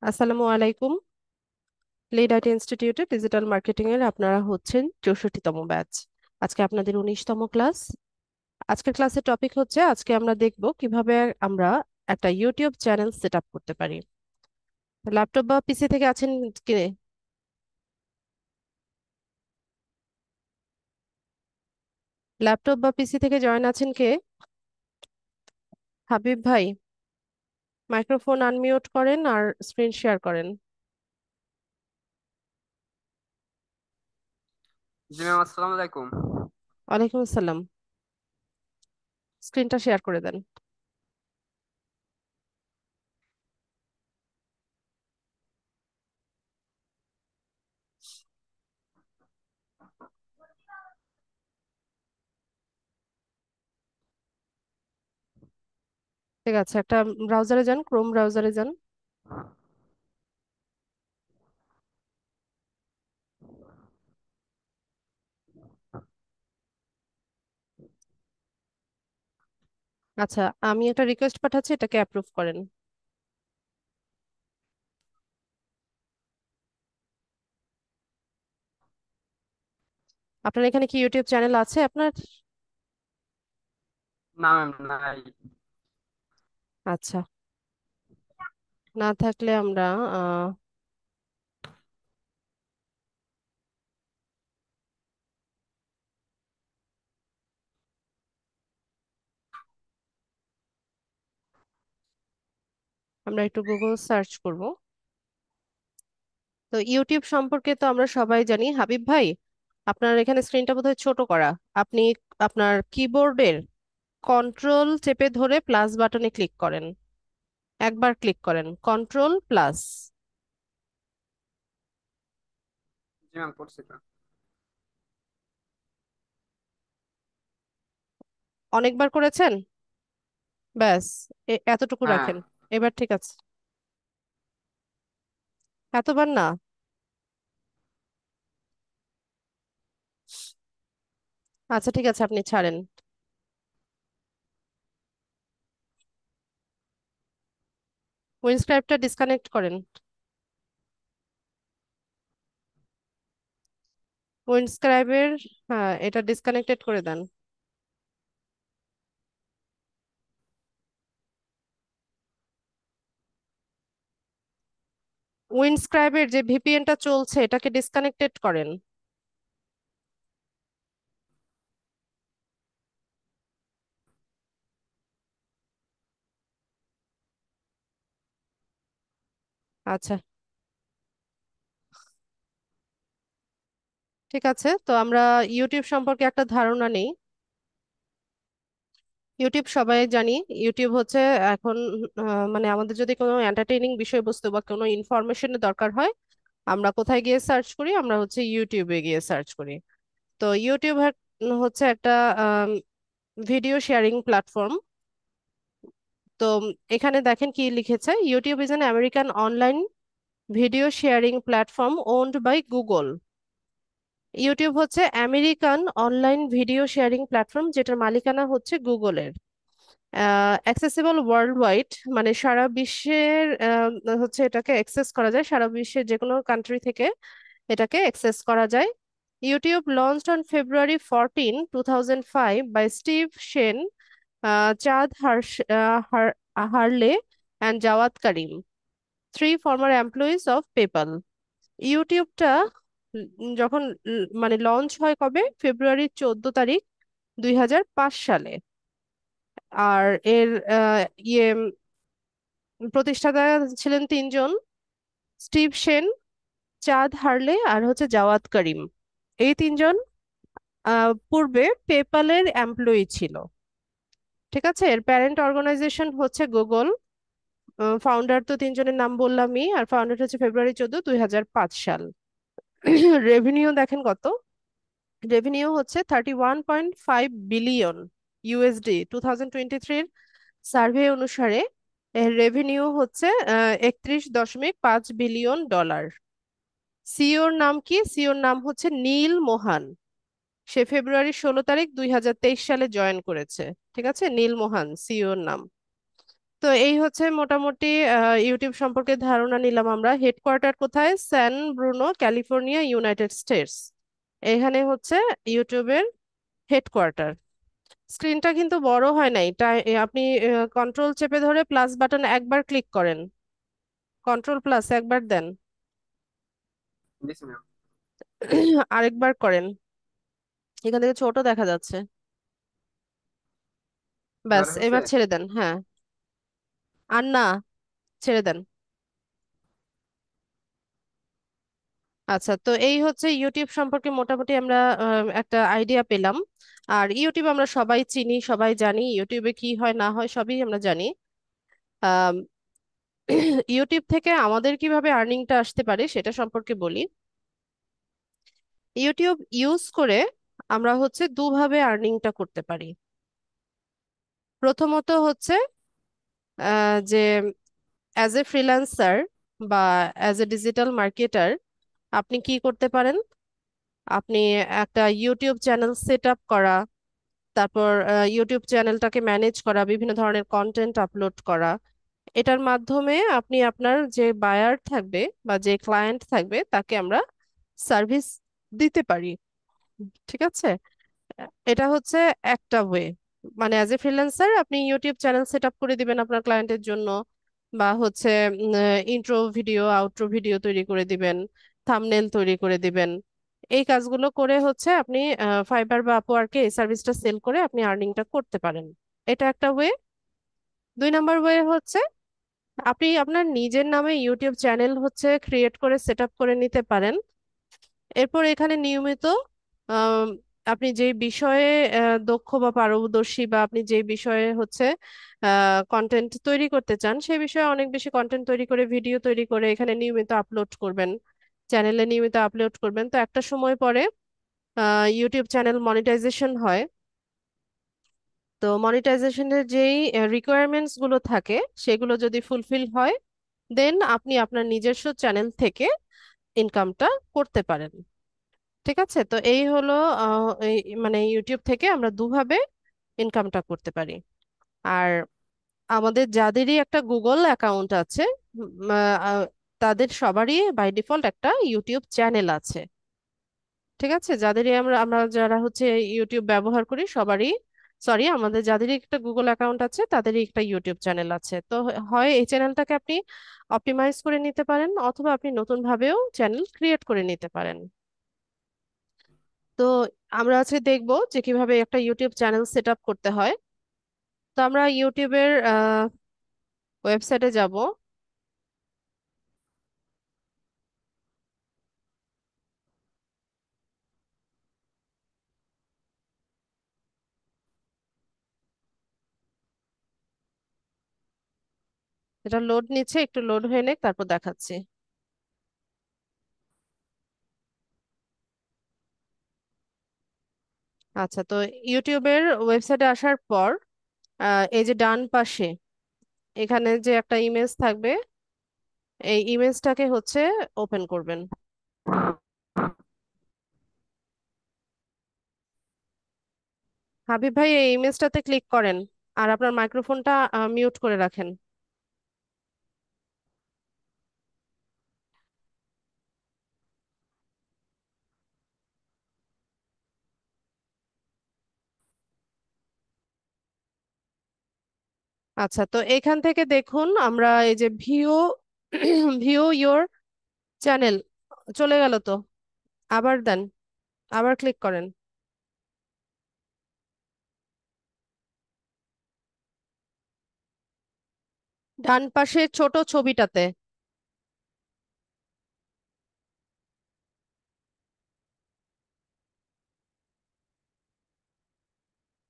আসসালামু আলাইকুম। Lead IT ইনস্টিটিউটে ডিজিটাল মার্কেটিং এর আপনারা হচ্ছেন 64তম ব্যাচ। আজকে আপনাদের 19তম ক্লাস। আজকের ক্লাসের টপিক হচ্ছে আজকে আমরা দেখব কিভাবে আমরা একটা ইউটিউব চ্যানেল সেট আপ করতে পারি। ল্যাপটপ বা পিসি থেকে আছেন কি? ল্যাপটপ বা পিসি থেকে জয়েন আছেন কে? হাবিব ভাই, মাইক্রোফোন আনমিউট করেন আর স্ক্রিন শেয়ার করেন। জি ম্যাম, আসসালামু আলাইকুম। ওয়ালাইকুম আসসালাম। স্ক্রিনটা শেয়ার করে দেন। ঠিক আছে, একটা ব্রাউজারে যান, ক্রোম ব্রাউজারে যান। আচ্ছা, আমি একটা রিকোয়েস্ট পাঠাচ্ছি, এটাকে অ্যাপ্রুভ করেন। আপনার এখানে কি ইউটিউব চ্যানেল আছে আপনার? না ম্যাম, নাই। আচ্ছা, না থাকলে আমরা আমরা একটু গুগল সার্চ করব। তো ইউটিউব সম্পর্কে তো আমরা সবাই জানি। হাবিব ভাই, আপনার এখানে স্ক্রিনটা বোধহয় ছোট করা। আপনি আপনার কিবোর্ডের কন্ট্রোল চেপে ধরে প্লাস বাটনে ক্লিক করেন। একবার ক্লিক করেন কন্ট্রোল প্লাস। জি ম্যাম, করছি তো। অনেকবার করেছেন? ব্যাস, এতটুকু হ্যাঁ। রাখেন। এবার ঠিক আছে। এতবার না। আচ্ছা ঠিক আছে, আপনি ছাড়েন। উইন্ডস্ক্রাইবটা ডিসকানেক্ট করেন। উইন্ডস্ক্রাইবের, হ্যাঁ, এটা ডিসকানেক্টেড করে দেন। উইন্ডস্ক্রাইবের যে ভিপিএনটা চলছে এটাকে ডিসকানেক্টেড করেন। আচ্ছা ঠিক আছে, তো আমরা ইউটিউব সম্পর্কে একটা ধারণা নেই। ইউটিউব সবাই জানি। ইউটিউব হচ্ছে এখন মানে আমাদের যদি কোনো এন্টারটেইনিং বিষয়বস্তু বা কোনো ইনফরমেশনের দরকার হয়, আমরা কোথায় গিয়ে সার্চ করি? আমরা হচ্ছে ইউটিউবে গিয়ে সার্চ করি। তো ইউটিউব হচ্ছে একটা ভিডিও শেয়ারিং প্ল্যাটফর্ম। তো এখানে দেখেন কি লিখেছে, YouTube is an American online video sharing platform owned by Google. YouTube হচ্ছে American online video sharing platform যেটার মালিকানা হচ্ছে গুগলের। অ্যাক্সেসিবল ওয়ার্ল্ড ওয়াইড, মানে সারা বিশ্বের হচ্ছে এটাকে অ্যাক্সেস করা যায়, সারা বিশ্বের যে কোনো কান্ট্রি থেকে এটাকে অ্যাক্সেস করা যায়। YouTube launched on February 14, 2005 by Steve Chen, Chad Hurley and Jawed Karim, three former employees of PayPal. ইউটিউবটা যখন মানে লঞ্চ হয় কবে? February 14 তারিখ 2005 সালে। আর এর ইয়ে প্রতিষ্ঠাতা ছিলেন তিনজন: স্টিভ সেন, চাঁদ হারলে আর হচ্ছে জাওয়াদ করিম। এই তিনজন পূর্বে পেপালের এমপ্লয়ি ছিল। ঠিক আছে, এর প্যারেন্ট অর্গানাইজেশন হচ্ছে গুগল। ফাউন্ডার তো তিনজনের নাম বললামই, আর ফাউন্ডার হচ্ছে February 14, 2005 সাল। রেভিনিউ দেখেন কত। রেভিনিউ হচ্ছে 31.5 বিলিয়ন ইউএসডি। 2023-র সার্ভে অনুসারে এর রেভিনিউ হচ্ছে 31.5 বিলিয়ন ডলার। সিওর নাম কি? সিওর নাম হচ্ছে নীল মোহান। সে February 16 তারিখ 2023 সালে জয়েন করেছে। ঠিক আছে, নীল মোহান সিওর নাম। তো এই হচ্ছে মোটামুটি ইউটিউব সম্পর্কে ধারণা নিলাম আমরা। হেডকোয়ার্টার কোথায়? স্যান ব্রুনো, ক্যালিফোর্নিয়া, ইউনাইটেড স্টেটস। এখানে হচ্ছে ইউটিউবের হেডকোয়ার্টার। স্ক্রিনটা কিন্তু বড় হয় নাই, তাই আপনি কন্ট্রোল চেপে ধরে প্লাস বাটন একবার ক্লিক করেন, কন্ট্রোল প্লাস একবার দেন, দিছি ম্যাম। আরেকবার করেন, এখান থেকে ছোট দেখা যাচ্ছে। এবার ব্যাস, হয়েছে। এবার ছেড়ে দেন। হ্যাঁ, আর না, ছেড়ে দেন। আচ্ছা, তো এই হচ্ছে ইউটিউব সম্পর্কে মোটামুটি আমরা একটা আইডিয়া পেলাম। আর ইউটিউব আমরা সবাই চিনি, সবাই জানি ইউটিউবে কি হয় না হয় সবই আমরা জানি। আম, ইউটিউব থেকে আমাদের কিভাবে আর্নিংটা আসতে পারে সেটা সম্পর্কে বলি। ইউটিউব ইউজ করে আমরা হচ্ছে দুভাবে আর্নিংটা করতে পারি। প্রথমত হচ্ছে যে অ্যাজ এ ফ্রিল্যান্সার বা অ্যাজ এ ডিজিটাল মার্কেটার আপনি কি করতে পারেন? আপনি একটা ইউটিউব চ্যানেল সেট আপ করা, তারপর ইউটিউব চ্যানেলটাকে ম্যানেজ করা, বিভিন্ন ধরনের কন্টেন্ট আপলোড করা, এটার মাধ্যমে আপনি আপনার যে বায়ার থাকবে বা যে ক্লায়েন্ট থাকবে তাকে আমরা সার্ভিস দিতে পারি। ঠিক আছে? এটা হচ্ছে একটা ওয়ে। মানে অ্যাজ এ ফ্রিল্যান্সার আপনি ইউটিউব চ্যানেল সেট আপ করে দিবেন আপনার ক্লায়েন্টের জন্য, বা হচ্ছে ইন্ট্রো ভিডিও, আউট্রো ভিডিও তৈরি করে দিবেন, থাম্বনেল তৈরি করে দিবেন। এই কাজগুলো করে হচ্ছে আপনি ফাইবার বা আপওয়ার্কে এই সার্ভিসটা সেল করে আপনি আর্নিংটা করতে পারেন। এটা একটা ওয়ে। 2 নাম্বার ওয়ে হচ্ছে আপনি আপনার নিজের নামে ইউটিউব চ্যানেল হচ্ছে ক্রিয়েট করে সেট আপ করে নিতে পারেন। এরপর এখানে নিয়মিত আম, আপনি যে বিষয়ে দক্ষ বা পারদর্শী, বা আপনি যে বিষয়ে হচ্ছে কন্টেন্ট তৈরি করতে চান সেই বিষয়ে অনেক বেশি কন্টেন্ট তৈরি করে, ভিডিও তৈরি করে এখানে নিয়মিত আপলোড করবেন, চ্যানেলে নিয়মিত আপলোড করবেন। তো একটা সময় পরে ইউটিউব চ্যানেল মনিটাইজেশন হয়। তো মনিটাইজেশনের যেই রিকোয়ারমেন্টস গুলো থাকে সেগুলো যদি ফুলফিল হয়, দেন আপনি আপনার নিজস্ব চ্যানেল থেকে ইনকামটা করতে পারেন। ঠিক আছে? তো এই হলো মানে ইউটিউব থেকে আমরা দুভাবে ইনকামটা করতে পারি। আর আমাদের যাদেরই একটা গুগল অ্যাকাউন্ট আছে, উম, আহ, আহ, তাদের সবারই বাই ডিফল্ট একটা ইউটিউব চ্যানেল আছে। ঠিক আছে? যাদেরই আমরা আমরা যারা হচ্ছে ইউটিউব ব্যবহার করি সবারই, সরি, আমাদের যাদেরই একটা গুগল অ্যাকাউন্ট আছে তাদেরই একটা ইউটিউব চ্যানেল আছে। তো হয় এই চ্যানেলটাকে আপনি অপটিমাইজ করে নিতে পারেন, অথবা আপনি নতুন ভাবেও চ্যানেল ক্রিয়েট করে নিতে পারেন। তো আমরা আজকে দেখবো যে কিভাবে একটা ইউটিউব চ্যানেল সেট আপ করতে হয়। তো আমরা ইউটিউবের ওয়েবসাইটে যাব। এটা লোড নিচ্ছে, একটু লোড হয়ে নেক, তারপর দেখাচ্ছি। আচ্ছা, তো ইউটিউবের ওয়েবসাইটে আসার পর এই যে ডান পাশে এখানে যে একটা ইমেজ থাকবে, এই ইমেজটাকে হচ্ছে ওপেন করবেন। হাবিব ভাই, এই ইমেজটাতে ক্লিক করেন আর আপনার মাইক্রোফোনটা মিউট করে রাখেন। আচ্ছা, তো এখান থেকে দেখুন আমরা এই যে ভিউ ভিউ ইয়োর চ্যানেল চলে গেল তো, আবার দেন, আবার ক্লিক করেন। ডান পাশে ছোট ছবিটাতে,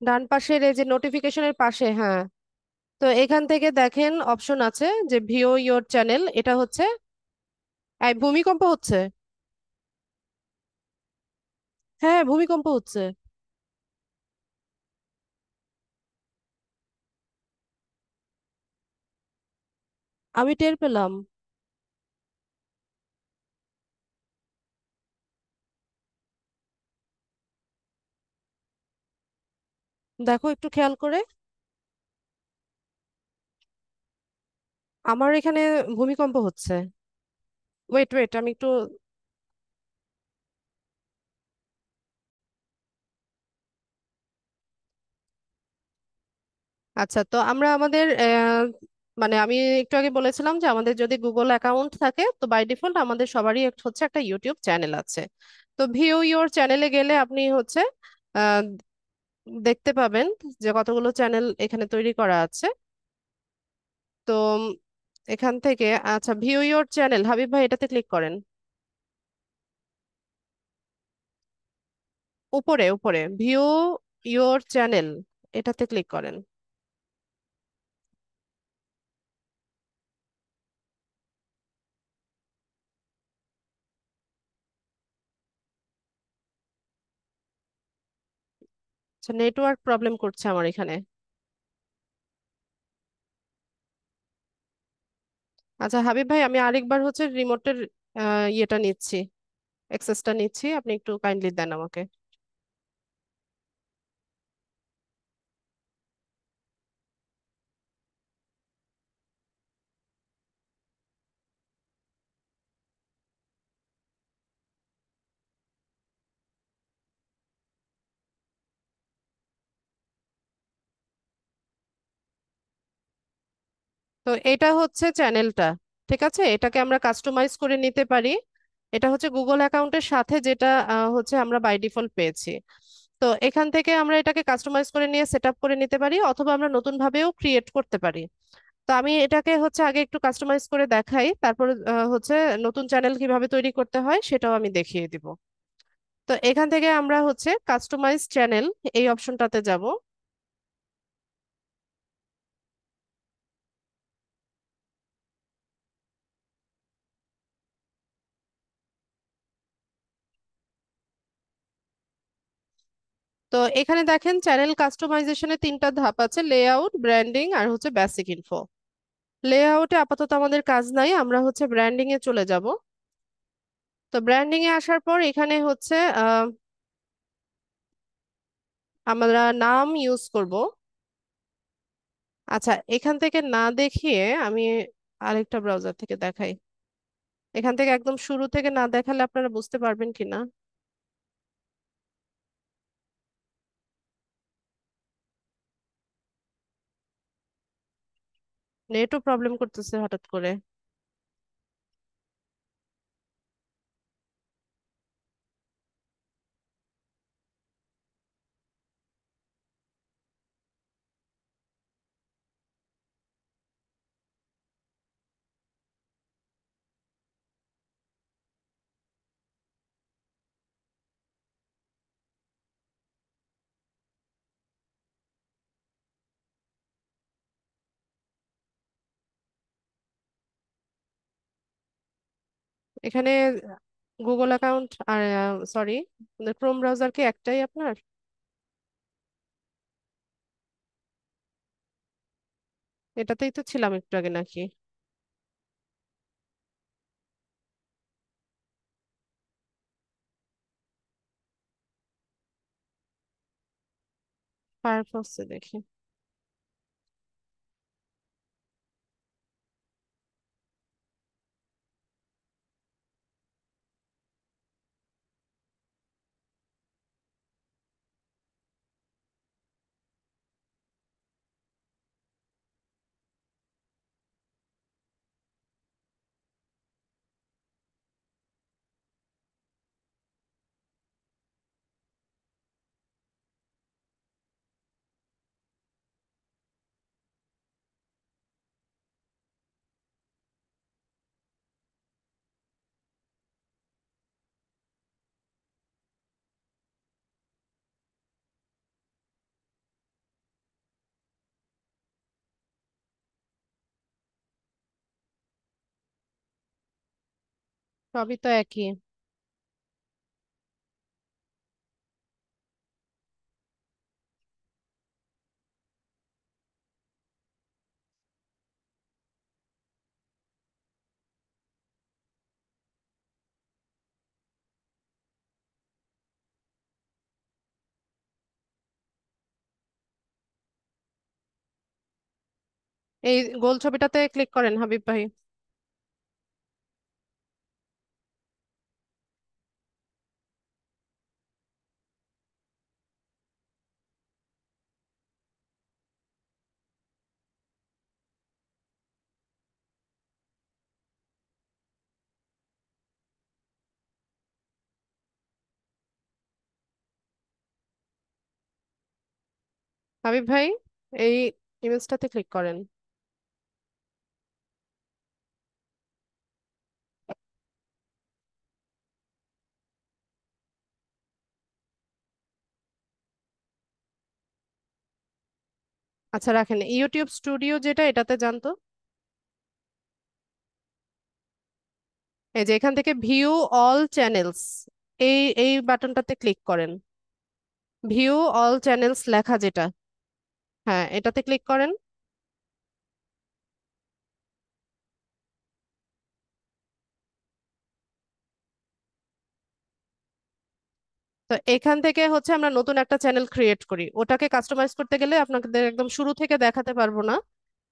ডান পাশের এই যে নোটিফিকেশনের পাশে, হ্যাঁ। তো এখান থেকে দেখেন অপশন আছে যে ভিউ ইয়োর চ্যানেল, এটা হচ্ছে এই ভূমিকম্প হচ্ছে। হ্যাঁ, ভূমিকম্প হচ্ছে। আমি টের পেলাম। দেখো একটু খেয়াল করে। আমার এখানে ভূমিকম্প হচ্ছে। ওয়েট ওয়েট, আমি একটু। আচ্ছা, তো আমরা আমাদের মানে আমি একটু আগে বলেছিলাম যে আমাদের যদি গুগল অ্যাকাউন্ট থাকে তো বাই ডিফল্ট আমাদের সবারই হচ্ছে একটা ইউটিউব চ্যানেল আছে। তো ভিউ ইওর চ্যানেলে গেলে আপনি হচ্ছে আহ, দেখতে পাবেন যে কতগুলো চ্যানেল এখানে তৈরি করা আছে। তো এখান থেকে, আচ্ছা, ভিউ ইওর চ্যানেল, হাবিব ভাই এটাতে ক্লিক করেন। উপরে উপরে ভিউ ইওর চ্যানেল, এটাতে ক্লিক করেন। আচ্ছা, নেটওয়ার্ক প্রবলেম করছে আমার এখানে। আচ্ছা হাবিব ভাই, আমি আরেকবার হচ্ছে রিমোটের ইয়েটা নিচ্ছি, অ্যাক্সেসটা নিচ্ছি, আপনি একটু কাইন্ডলি দেন আমাকে। তো এটা হচ্ছে চ্যানেলটা, ঠিক আছে, এটাকে আমরা কাস্টমাইজ করে নিতে পারি। এটা হচ্ছে গুগল অ্যাকাউন্টের সাথে যেটা হচ্ছে আমরা বাই ডিফল্ট পেয়েছি। তো এখান থেকে আমরা এটাকে কাস্টমাইজ করে নিয়ে সেট আপ করে নিতে পারি, অথবা আমরা নতুন ভাবেও ক্রিয়েট করতে পারি। তো আমি এটাকে হচ্ছে আগে একটু কাস্টমাইজ করে দেখাই, তারপর হচ্ছে নতুন চ্যানেল কিভাবে তৈরি করতে হয় সেটাও আমি দেখিয়ে দিব। তো এখান থেকে আমরা হচ্ছে কাস্টমাইজ চ্যানেল এই অপশনটাতে যাব। তো এখানে দেখেন চ্যানেল কাস্টমাইজেশনে তিনটা ধাপ আছে: লেআউট, ব্র্যান্ডিং আর হচ্ছে বেসিক ইনফো। লেআউটে আপাতত আমাদের কাজ নাই, আমরা হচ্ছে ব্র্যান্ডিং এ চলে যাব। তো ব্র্যান্ডিং এ আসার পর এখানে হচ্ছে আমরা নাম ইউজ করব। আচ্ছা, এখান থেকে না দেখিয়ে আমি আরেকটা ব্রাউজার থেকে দেখাই। এখান থেকে একদম শুরু থেকে না দেখালে আপনারা বুঝতে পারবেন কিনা। নেটও প্রবলেম করতেছে হঠাৎ করে। এখানে গুগল অ্যাকাউন্ট আর সরি, ক্রোম ব্রাউজার কি একটাই আপনার? এটাতেই তো ছিলাম একটু আগে নাকি? ফায়ারফক্সে দেখি। সবই তো একই। এই গোল ছবিটাতে ক্লিক করেন হাবিব ভাই। হাবিব ভাই, এই ইমেজটাতে ক্লিক করেন। আচ্ছা রাখেন, ইউটিউব স্টুডিও যেটা, এটাতে যান তো। এই যে এখান থেকে ভিউ অল চ্যানেলস, এই এই বাটনটাতে ক্লিক করেন। ভিউ অল চ্যানেলস লেখা যেটা, হ্যাঁ এটাতে ক্লিক করেন। তো এখান থেকে হচ্ছে আমরা নতুন একটা চ্যানেল ক্রিয়েট করি, ওটাকে কাস্টমাইজ করতে গেলে আপনাদের একদম শুরু থেকে দেখাতে পারবো না।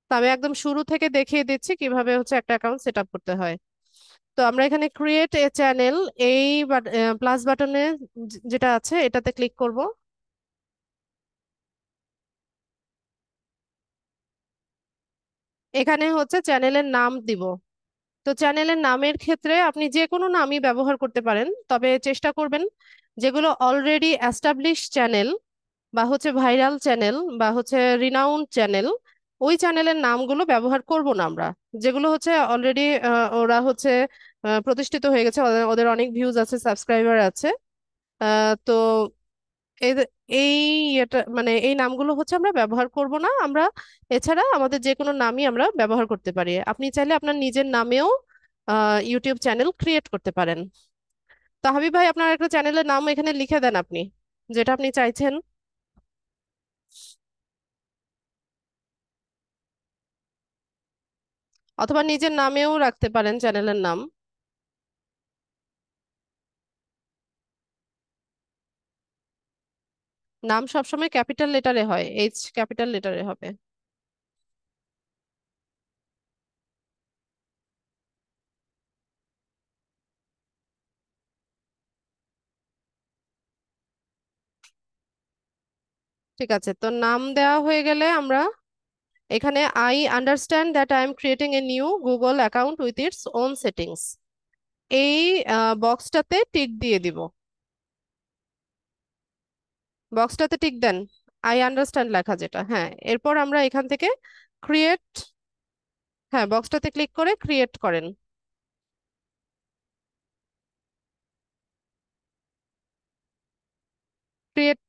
তো আমি একদম শুরু থেকে দেখিয়ে দিচ্ছি কিভাবে হচ্ছে একটা অ্যাকাউন্ট সেট আপ করতে হয়। তো আমরা এখানে ক্রিয়েট এ চ্যানেল, এই প্লাস বাটনে যেটা আছে এটাতে ক্লিক করব। এখানে হচ্ছে চ্যানেলের নাম দিব। তো চ্যানেলের নামের ক্ষেত্রে আপনি যে কোনো নামই ব্যবহার করতে পারেন, তবে চেষ্টা করবেন যেগুলো অলরেডি অ্যাস্টাবলিশ চ্যানেল বা হচ্ছে ভাইরাল চ্যানেল বা হচ্ছে রিনাউন্ড চ্যানেল, ওই চ্যানেলের নামগুলো ব্যবহার করব না আমরা। যেগুলো হচ্ছে অলরেডি ওরা হচ্ছে প্রতিষ্ঠিত হয়ে গেছে, ওদের ওদের অনেক ভিউজ আছে, সাবস্ক্রাইবার আছে। তো এই এই এটা মানে এই নামগুলো হচ্ছে আমরা ব্যবহার করব না আমরা। এছাড়া আমাদের যে কোনো নামই আমরা ব্যবহার করতে পারি। আপনি চাইলে আপনার নিজের নামেও ইউটিউব চ্যানেল ক্রিয়েট করতে পারেন। তো হাবিব ভাই, আপনার একটা চ্যানেলের নাম এখানে লিখে দেন আপনি, যেটা আপনি চাইছেন। অথবা নিজের নামেও রাখতে পারেন চ্যানেলের নাম। নাম সবসময় ক্যাপিটাল লেটারে হয়, এইচ ক্যাপিটাল লেটারে হবে। ঠিক আছে, তো নাম দেওয়া হয়ে গেলে আমরা এখানে I understand that I am creating a new Google account with its own settings, এই বক্সটাতে টিক দিয়ে দিব। বক্সটাতে টিক দেন, আই আন্ডারস্ট্যান্ড লেখা যেটা, হ্যাঁ। এরপর আমরা এখান থেকে ক্রিয়েট, হ্যাঁ বক্সটাতে ক্লিক করে ক্রিয়েট করেন। ক্রিয়েট।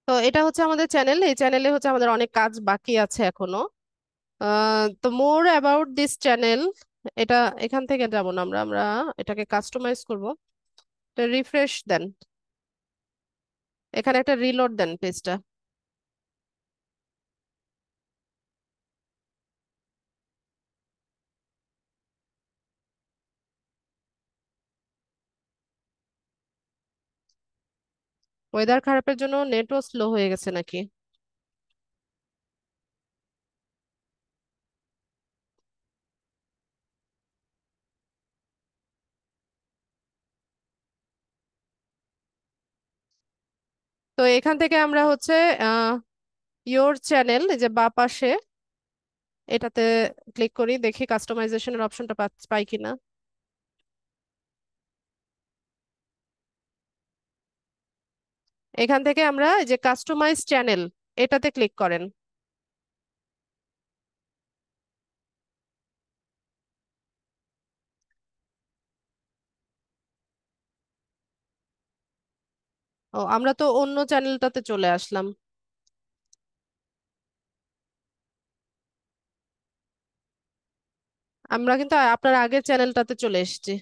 তো এটা হচ্ছে আমাদের চ্যানেল, এই চ্যানেলে হচ্ছে আমাদের অনেক কাজ বাকি আছে এখনো। তো মোর অ্যাবাউট দিস চ্যানেল, এটা এখান থেকে যাব না আমরা, আমরা এটাকে কাস্টমাইজ করব। এটা রিফ্রেশ দেন, এখানে একটা রিলোড দেন পেজটা। ওয়েদার খারাপের জন্য নেটও স্লো হয়ে গেছে নাকি? তো এখান থেকে আমরা হচ্ছে আহ ইয়োর চ্যানেল, এই যে বা পাশে, এটাতে ক্লিক করি, দেখি কাস্টমাইজেশনের অপশনটা পাই কিনা। এখান থেকে আমরা এই যে কাস্টমাইজ চ্যানেল, এটাতে ক্লিক করেন। ও, আমরা তো অন্য চ্যানেলটাতে চলে আসলাম। আমরা কিন্তু আপনার আগের চ্যানেলটাতে চলে এসেছি।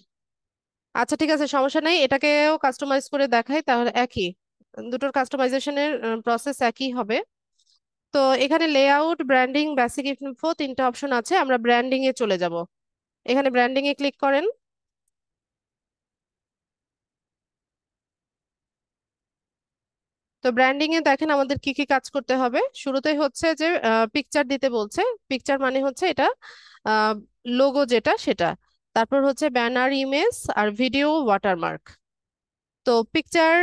আচ্ছা ঠিক আছে, সমস্যা নেই, এটাকেও কাস্টমাইজ করে দেখাই তাহলে। একই, দুটোর কাস্টমাইজেশনের প্রসেস একই হবে। তো এখানে লেআউট, ব্র্যান্ডিং, বেসিক ইনফো তিনটা অপশন আছে, আমরা ব্র্যান্ডিং এ চলে যাব। এখানে ব্র্যান্ডিং এ ক্লিক করেন। তো ব্র্যান্ডিং এ দেখেন আমাদের কি কি কাজ করতে হবে। শুরুতেই হচ্ছে যে পিকচার দিতে বলছে। পিকচার মানে হচ্ছে এটা লোগো যেটা সেটা। তারপর হচ্ছে ব্যানার, ইমেজ আর ভিডিও, ওয়াটারমার্ক। তো পিকচার,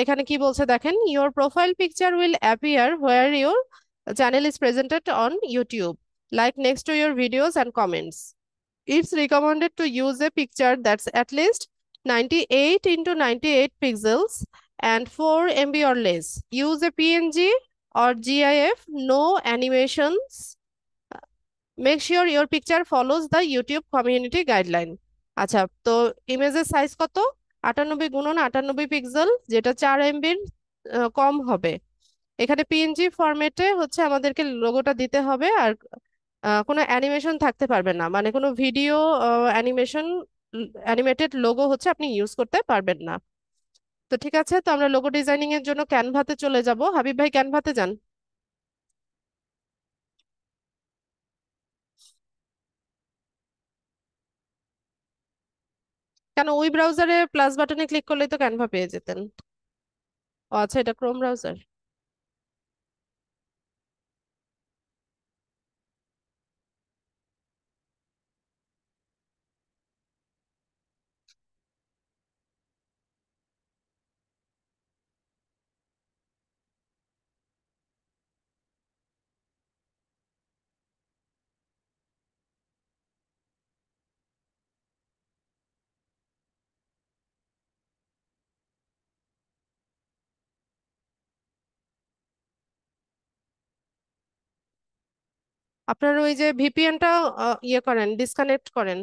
এখানে কি বলছে দেখেন, your profile picture will appear where your channel is presented on YouTube, like next to your videos and comments. It's recommended to use a picture that's at least 98 into 98 pixels and 4 MB or less. Use a PNG or GIF, no animations. Make sure your picture follows the YouTube community guideline. আচ্ছা, তো ইমেজের size কত? 98 গুণন 98 pixel, যেটা 4 MBর কম হবে। এখানে PNG ফরম্যাটে হচ্ছে আমাদেরকে লোগোটা দিতে হবে। আর কোনো অ্যানিমেশন থাকতে পারবে না, মানে কোনো ভিডিও অ্যানিমেশন, অ্যানিমেটেড লোগো হচ্ছে আপনি ইউজ করতে পারবেন না। তো ঠিক আছে, তো আমরা লোগো ডিজাইনিং এর জন্য ক্যানভাতে চলে যাব। হাবিব ভাই, ক্যানভাতে যান। কেন, ওই ব্রাউজারে প্লাস বাটনে ক্লিক করলেই তো ক্যানভা পেয়ে যেতেন। ও আচ্ছা, এটা ক্রোম ব্রাউজার। আপনার ওই যে ভিপিএনটা ইয়ে করেন, ডিসকানেক্ট করেন।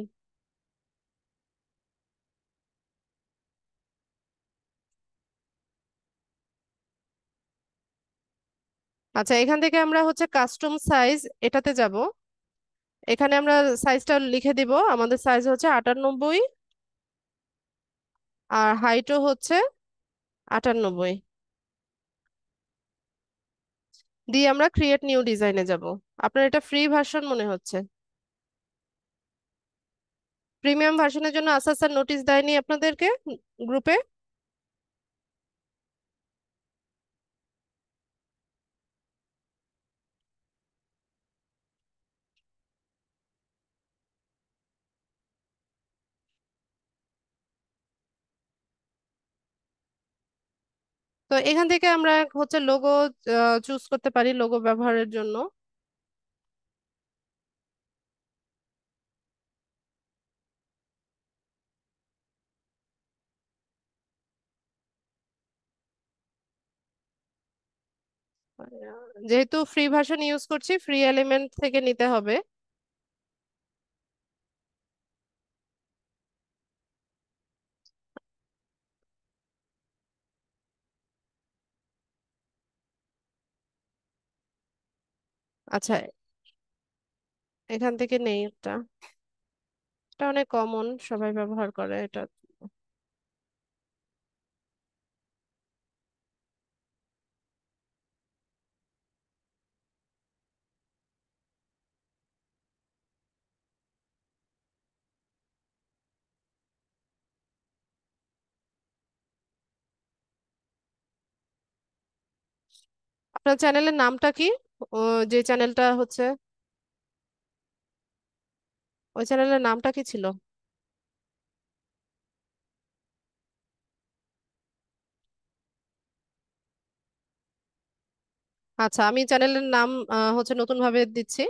আচ্ছা, এখান থেকে আমরা হচ্ছে কাস্টম সাইজ এটাতে যাব। এখানে আমরা সাইজটা লিখে দিব, আমাদের সাইজ হচ্ছে 98, আর হাইটও হচ্ছে 98। দিয়ে আমরা ক্রিয়েট নিউ ডিজাইনে যাব। আপনার এটা ফ্রি ভার্সন মনে হচ্ছে। প্রিমিয়াম ভার্সনের জন্য আসার স্যার নোটিশ দেয়নি আপনাদেরকে গ্রুপে? তো এখান থেকে আমরা হচ্ছে লোগো চুজ করতে পারি লোগো ব্যবহারের জন্য। যেহেতু ফ্রি ভার্সন ইউজ করছি, ফ্রি এলিমেন্ট থেকে নিতে হবে। আচ্ছা, এখান থেকে নেই এটা। এটা অনেক কমন, সবাই ব্যবহার করে এটা। আপনার চ্যানেলের নামটা কি? ও, যে চ্যানেলটা হচ্ছে, ওই চ্যানেলের নামটা কি ছিল? আচ্ছা, আমি চ্যানেলের নাম হচ্ছে নতুন ভাবে দিচ্ছি।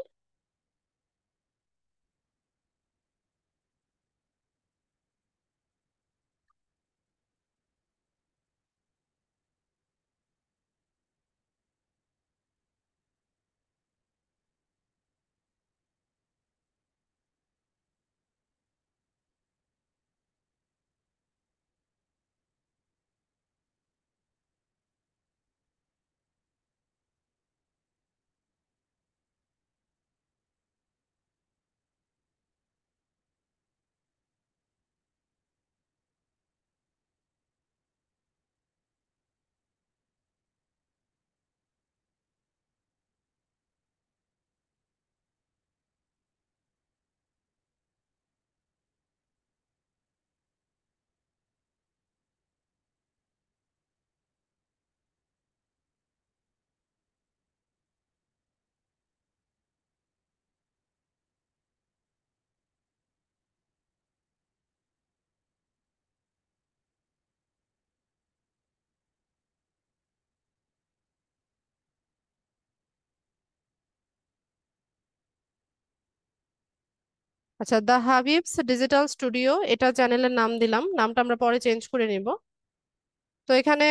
আচ্ছা, দ্য হাবিবস ডিজিটাল স্টুডিও, এটা চ্যানেলের নাম দিলাম, নামটা আমরা পরে চেঞ্জ করে নিব। তো এখানে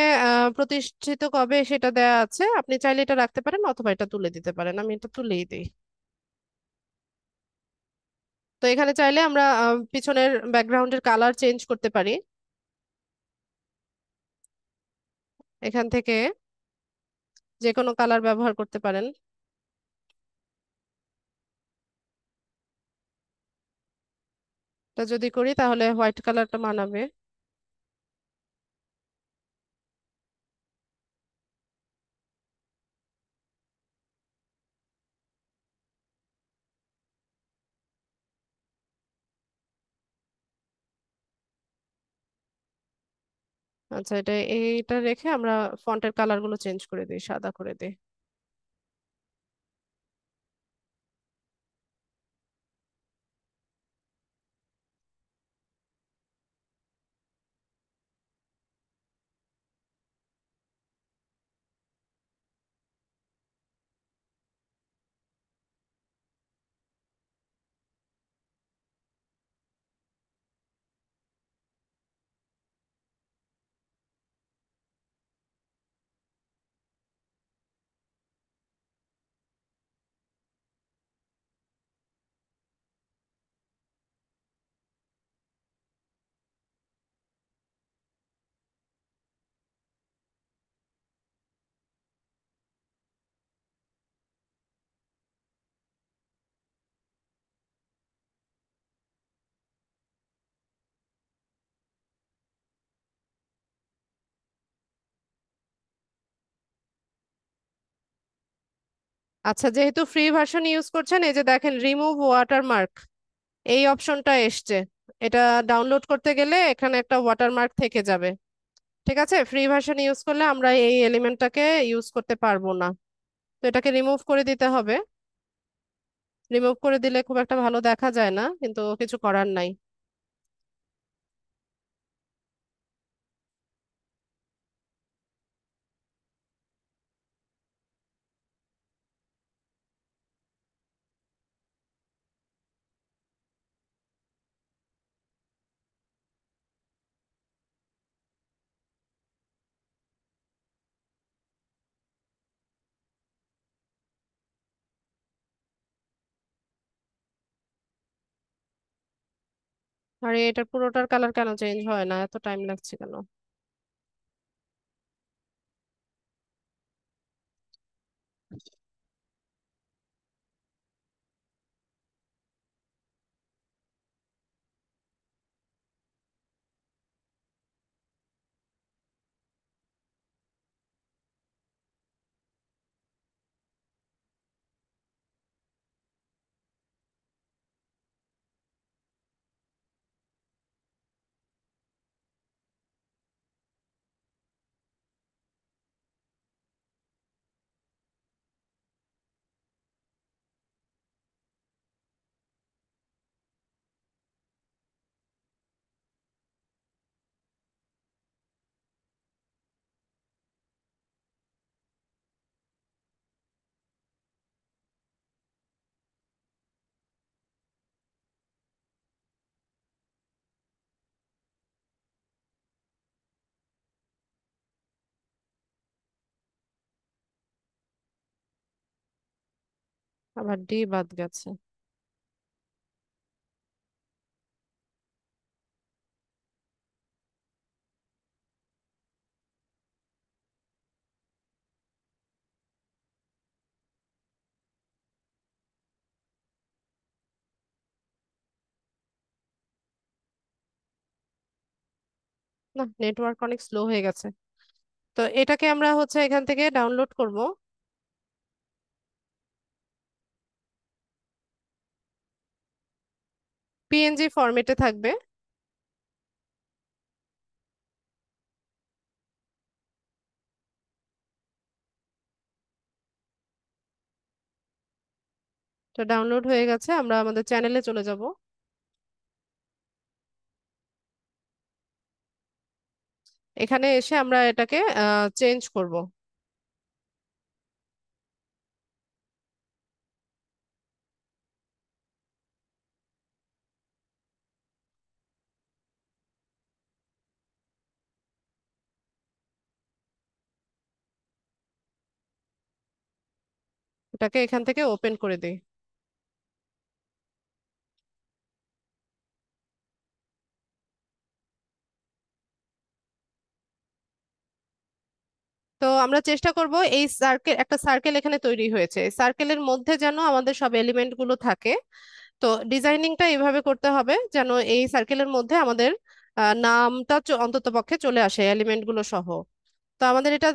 প্রতিষ্ঠিত কবে সেটা দেয়া আছে, আপনি চাইলে এটা রাখতে পারেন অথবা এটা তুলে দিতে পারেন, আমি এটা তুলেই দিই। তো এখানে চাইলে আমরা পিছনের ব্যাকগ্রাউন্ডের কালার চেঞ্জ করতে পারি। এখান থেকে যে কোনো কালার ব্যবহার করতে পারেন। এটা যদি করি তাহলে হোয়াইট কালারটা মানাবে। আচ্ছা, এইটা রেখে আমরা ফন্টের কালার গুলো চেঞ্জ করে দিই, সাদা করে দিই। আচ্ছা, যেহেতু ফ্রি ভার্সন ইউজ করছেন, এই যে দেখেন রিমুভ ওয়াটারমার্ক, এই অপশনটা এসছে। এটা ডাউনলোড করতে গেলে এখানে একটা ওয়াটারমার্ক থেকে যাবে। ঠিক আছে, ফ্রি ভার্সন ইউজ করলে আমরা এই এলিমেন্টটাকে ইউজ করতে পারবো না। তো এটাকে রিমুভ করে দিতে হবে। রিমুভ করে দিলে খুব একটা ভালো দেখা যায় না, কিন্তু কিছু করার নাই। আর এটার পুরোটার কালার কেন চেঞ্জ হয় না, এত টাইম লাগছে কেন? আবার ডি বাদ গেছে। না, নেটওয়ার্ক অনেক স্লো হয়ে গেছে। তো এটাকে আমরা হচ্ছে এখান থেকে ডাউনলোড করব। পিএনজি ফরম্যাটে থাকবে। তো ডাউনলোড হয়ে গেছে, আমরা আমাদের চ্যানেলে চলে যাব। এখানে এসে আমরা এটাকে চেঞ্জ করব। এটাকে এখান থেকে ওপেন করে দিই। তো আমরা চেষ্টা করব এই সার্কেল, একটা সার্কেল এখানে তৈরি হয়েছে, সার্কেলের মধ্যে যেন আমাদের সব এলিমেন্ট গুলো থাকে। তো ডিজাইনিংটা এইভাবে করতে হবে যেন এই সার্কেলের মধ্যে আমাদের নামটা অন্তত পক্ষে চলে আসে এলিমেন্ট গুলো সহ। তো আমাদের এটা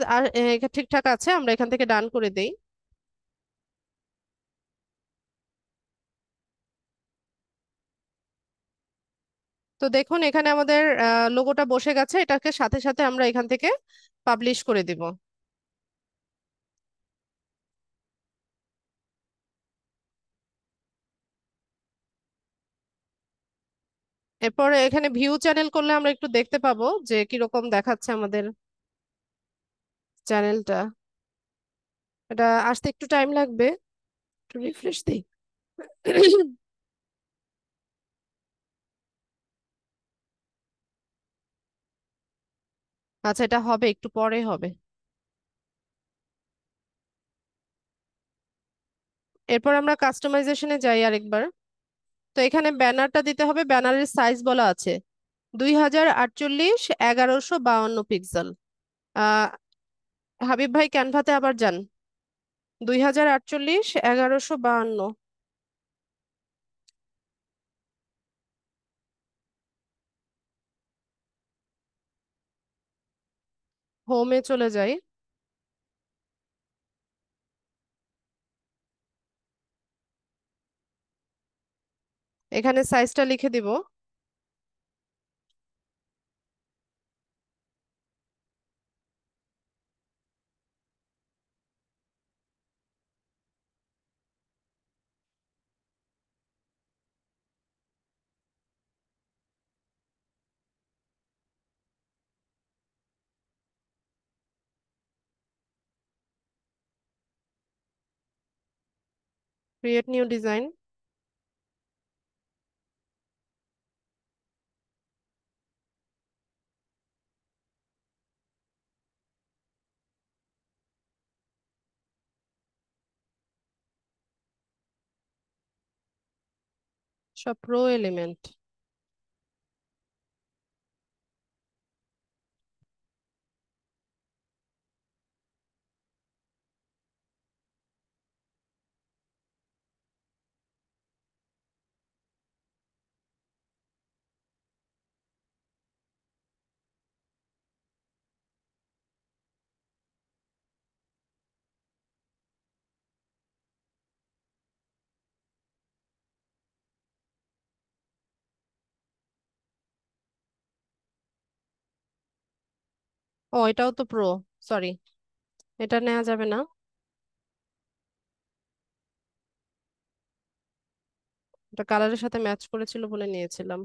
ঠিকঠাক আছে, আমরা এখান থেকে ডান করে দেই। তো দেখুন এখানে আমাদের লোগোটা বসে গেছে, এটাকে সাথে সাথে আমরা এখান থেকে পাবলিশ করে দিব। এরপর এখানে ভিউ চ্যানেল করলে আমরা একটু দেখতে পাবো যে কিরকম দেখাচ্ছে আমাদের চ্যানেলটা। এটা আসতে একটু টাইম লাগবে, একটু রিফ্রেশ দিই। আচ্ছা, এটা হবে, একটু পরে হবে। এরপর আমরা কাস্টমাইজেশনে যাই আরেকবার। তো এখানে ব্যানারটা দিতে হবে, ব্যানারের সাইজ বলা আছে 2048 1152 পিক্সেল। আহ হাবিব ভাই ক্যানভাতে আবার যান, 2048 1152। হোমে চলে যাই। এখানে সাইজটা লিখে দিব। Create new design. সব প্রো এলিমেন্ট। ও, এটাও তো প্রো, সরি, এটা নেওয়া যাবে না। এটা কালারের সাথে ম্যাচ করেছিল বলে নিয়েছিলাম।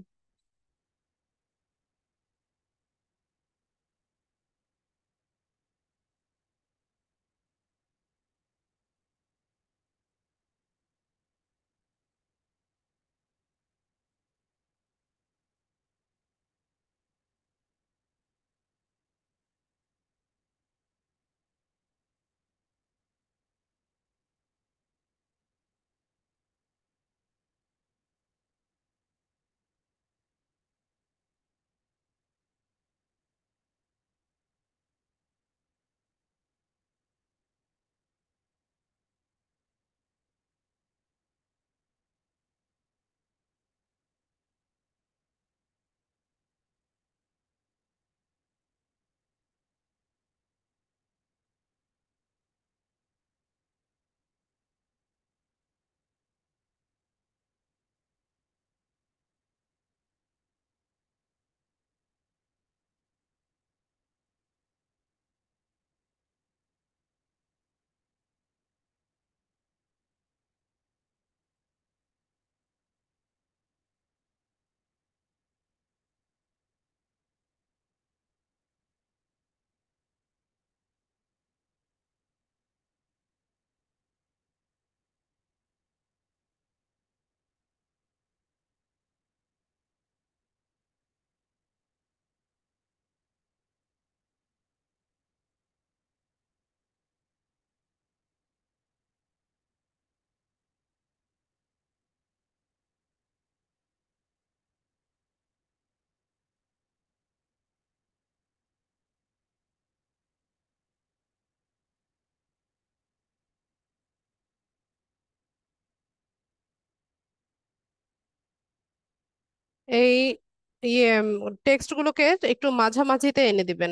এই ইয়ে টেক্সট গুলোকে একটু মাঝামাঝিতে এনে দিবেন।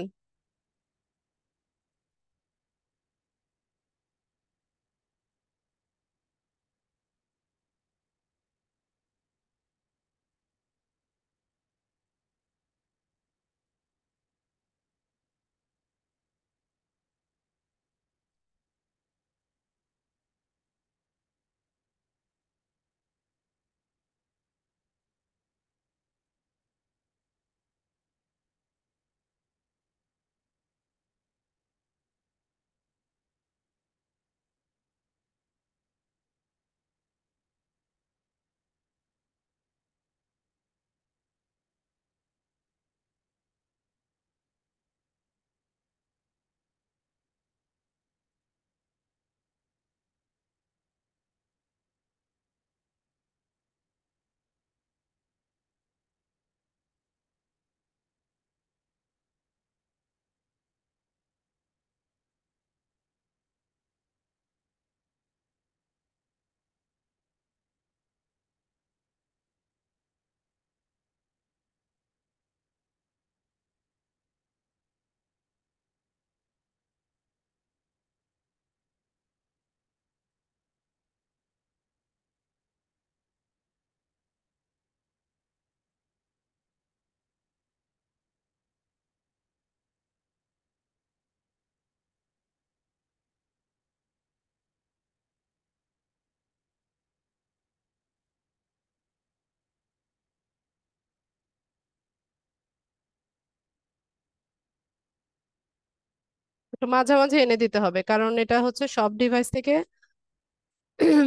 একটু মাঝামাঝি এনে দিতে হবে, কারণ এটা হচ্ছে সব ডিভাইস থেকে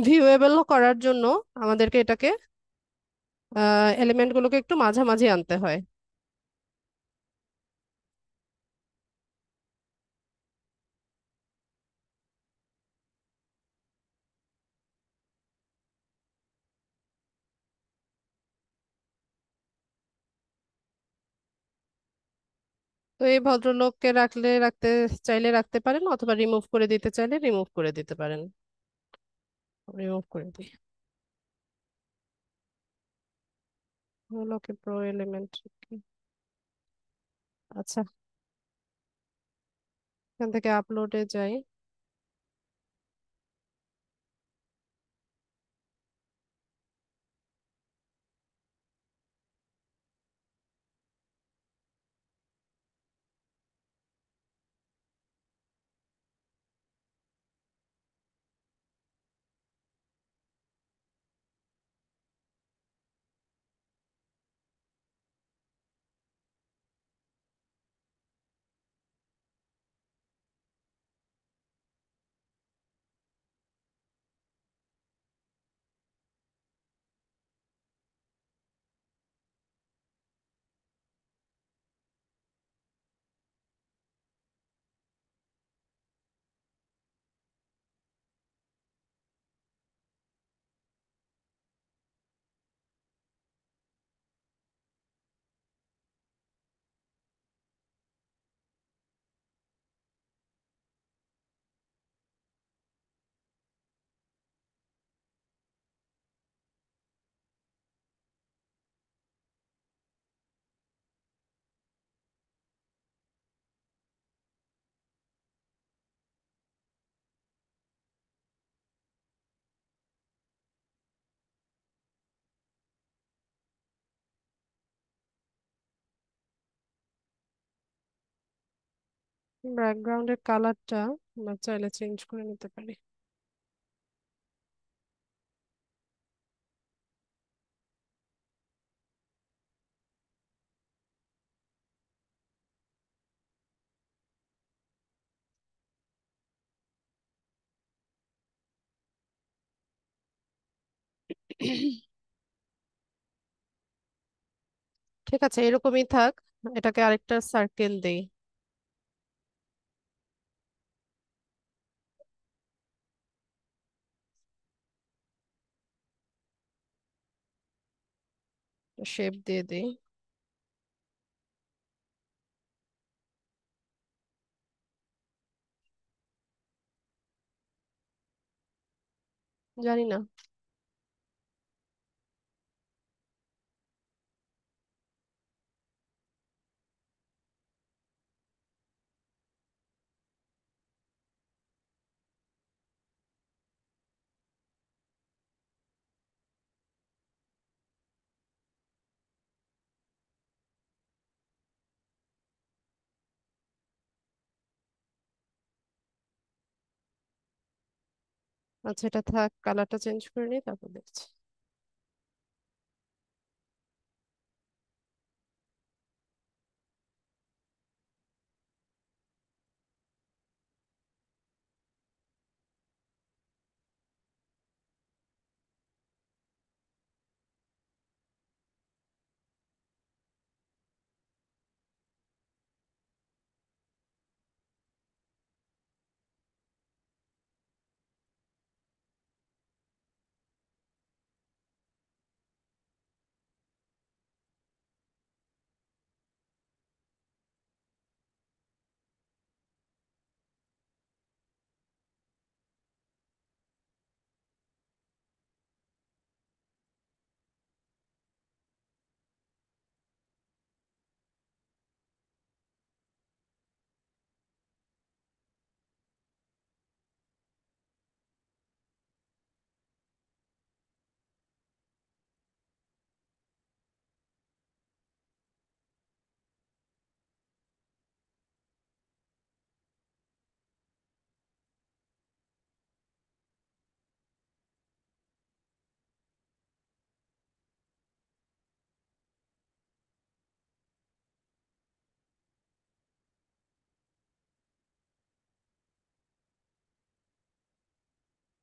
ভিউয়েবল করার জন্য আমাদেরকে এটাকে এলিমেন্ট গুলোকে একটু মাঝামাঝি আনতে হয়। তো এই ভদ্রলোককে রাখতে চাইলে রাখতে পারেন, অথবা রিমুভ করে দিতে চাইলে রিমুভ করে দিতে পারেন। রিমুভ করে দিই। লোকে প্রো এলিমেন্ট। আচ্ছা, এখান থেকে আপলোডে যাই। ব্যাকগ্রাউন্ডের কালারটা আমরা চাইলে চেঞ্জ করে নিতে পারি। ঠিক আছে, এরকমই থাক। এটাকে আরেকটা সার্কেল দেই। শেপ দিয়ে দিই। জানি না। আচ্ছা, এটা থাক, কালারটা চেঞ্জ করে নিই, তারপর দেখছি।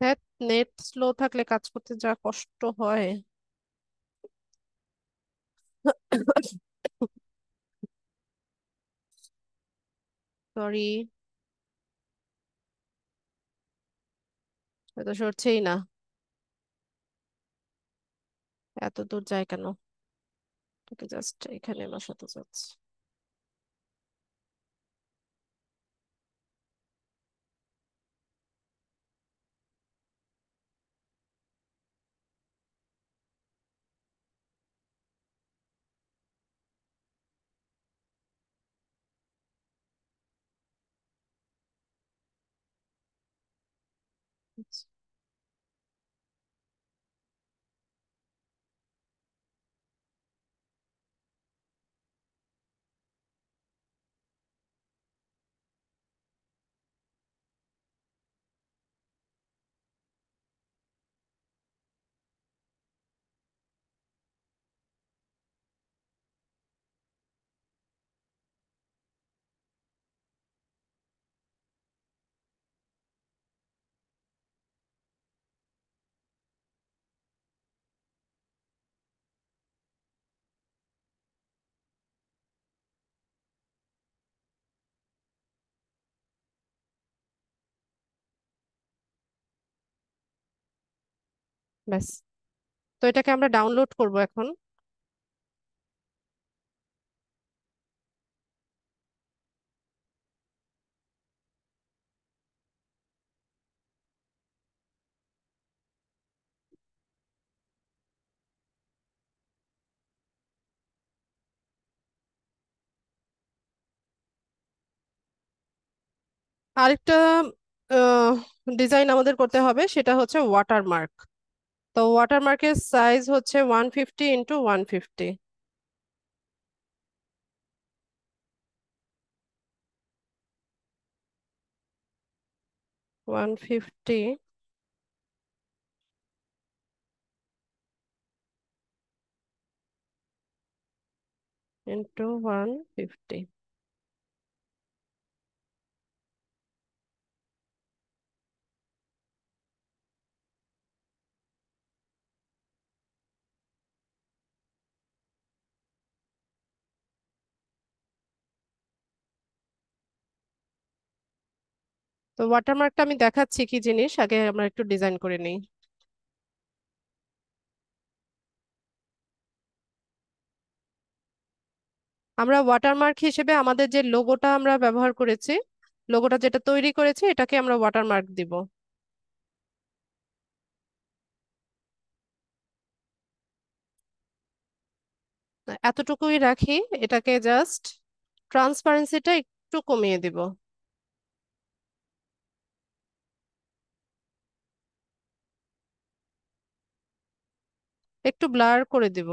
হ্যাঁ, নেট স্লো থাকলে কাজ করতে যা কষ্ট হয়। সরি, এত সরছেই না। এত দূর যায় কেন? তোকে জাস্ট এখানে বসাতে চাচ্ছি। ব্যাস। তো এটাকে আমরা ডাউনলোড করব এখন। আরেকটা ডিজাইন আমাদের করতে হবে, সেটা হচ্ছে ওয়াটারমার্ক। তো ওয়াটারমার্কের সাইজ হচ্ছে 150 × 150। 150 × 150। তো ওয়াটারমার্কটা আমি দেখাচ্ছি কি জিনিস, আগে আমরা একটু ডিজাইন করে নিই। আমরা ওয়াটারমার্ক হিসেবে আমাদের যে লোগোটা আমরা ব্যবহার করেছি, লোগোটা যেটা তৈরি করেছি, এটাকে আমরা ওয়াটারমার্ক দিব। এতটুকুই রাখি। এটাকে জাস্ট ট্রান্সপারেন্সিটা একটু কমিয়ে দিব, একটু ব্লার করে দিব।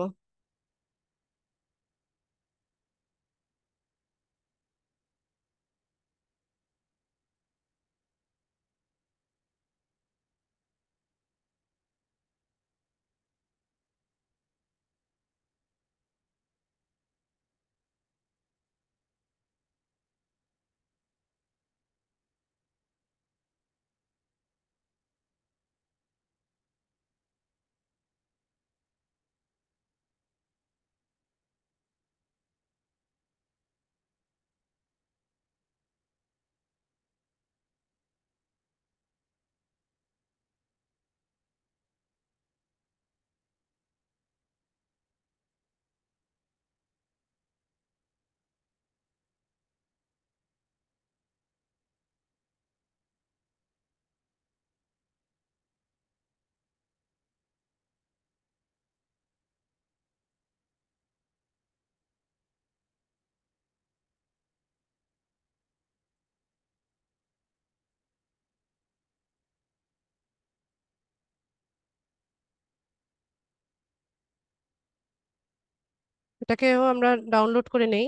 এটাকেও আমরা ডাউনলোড করে নেই।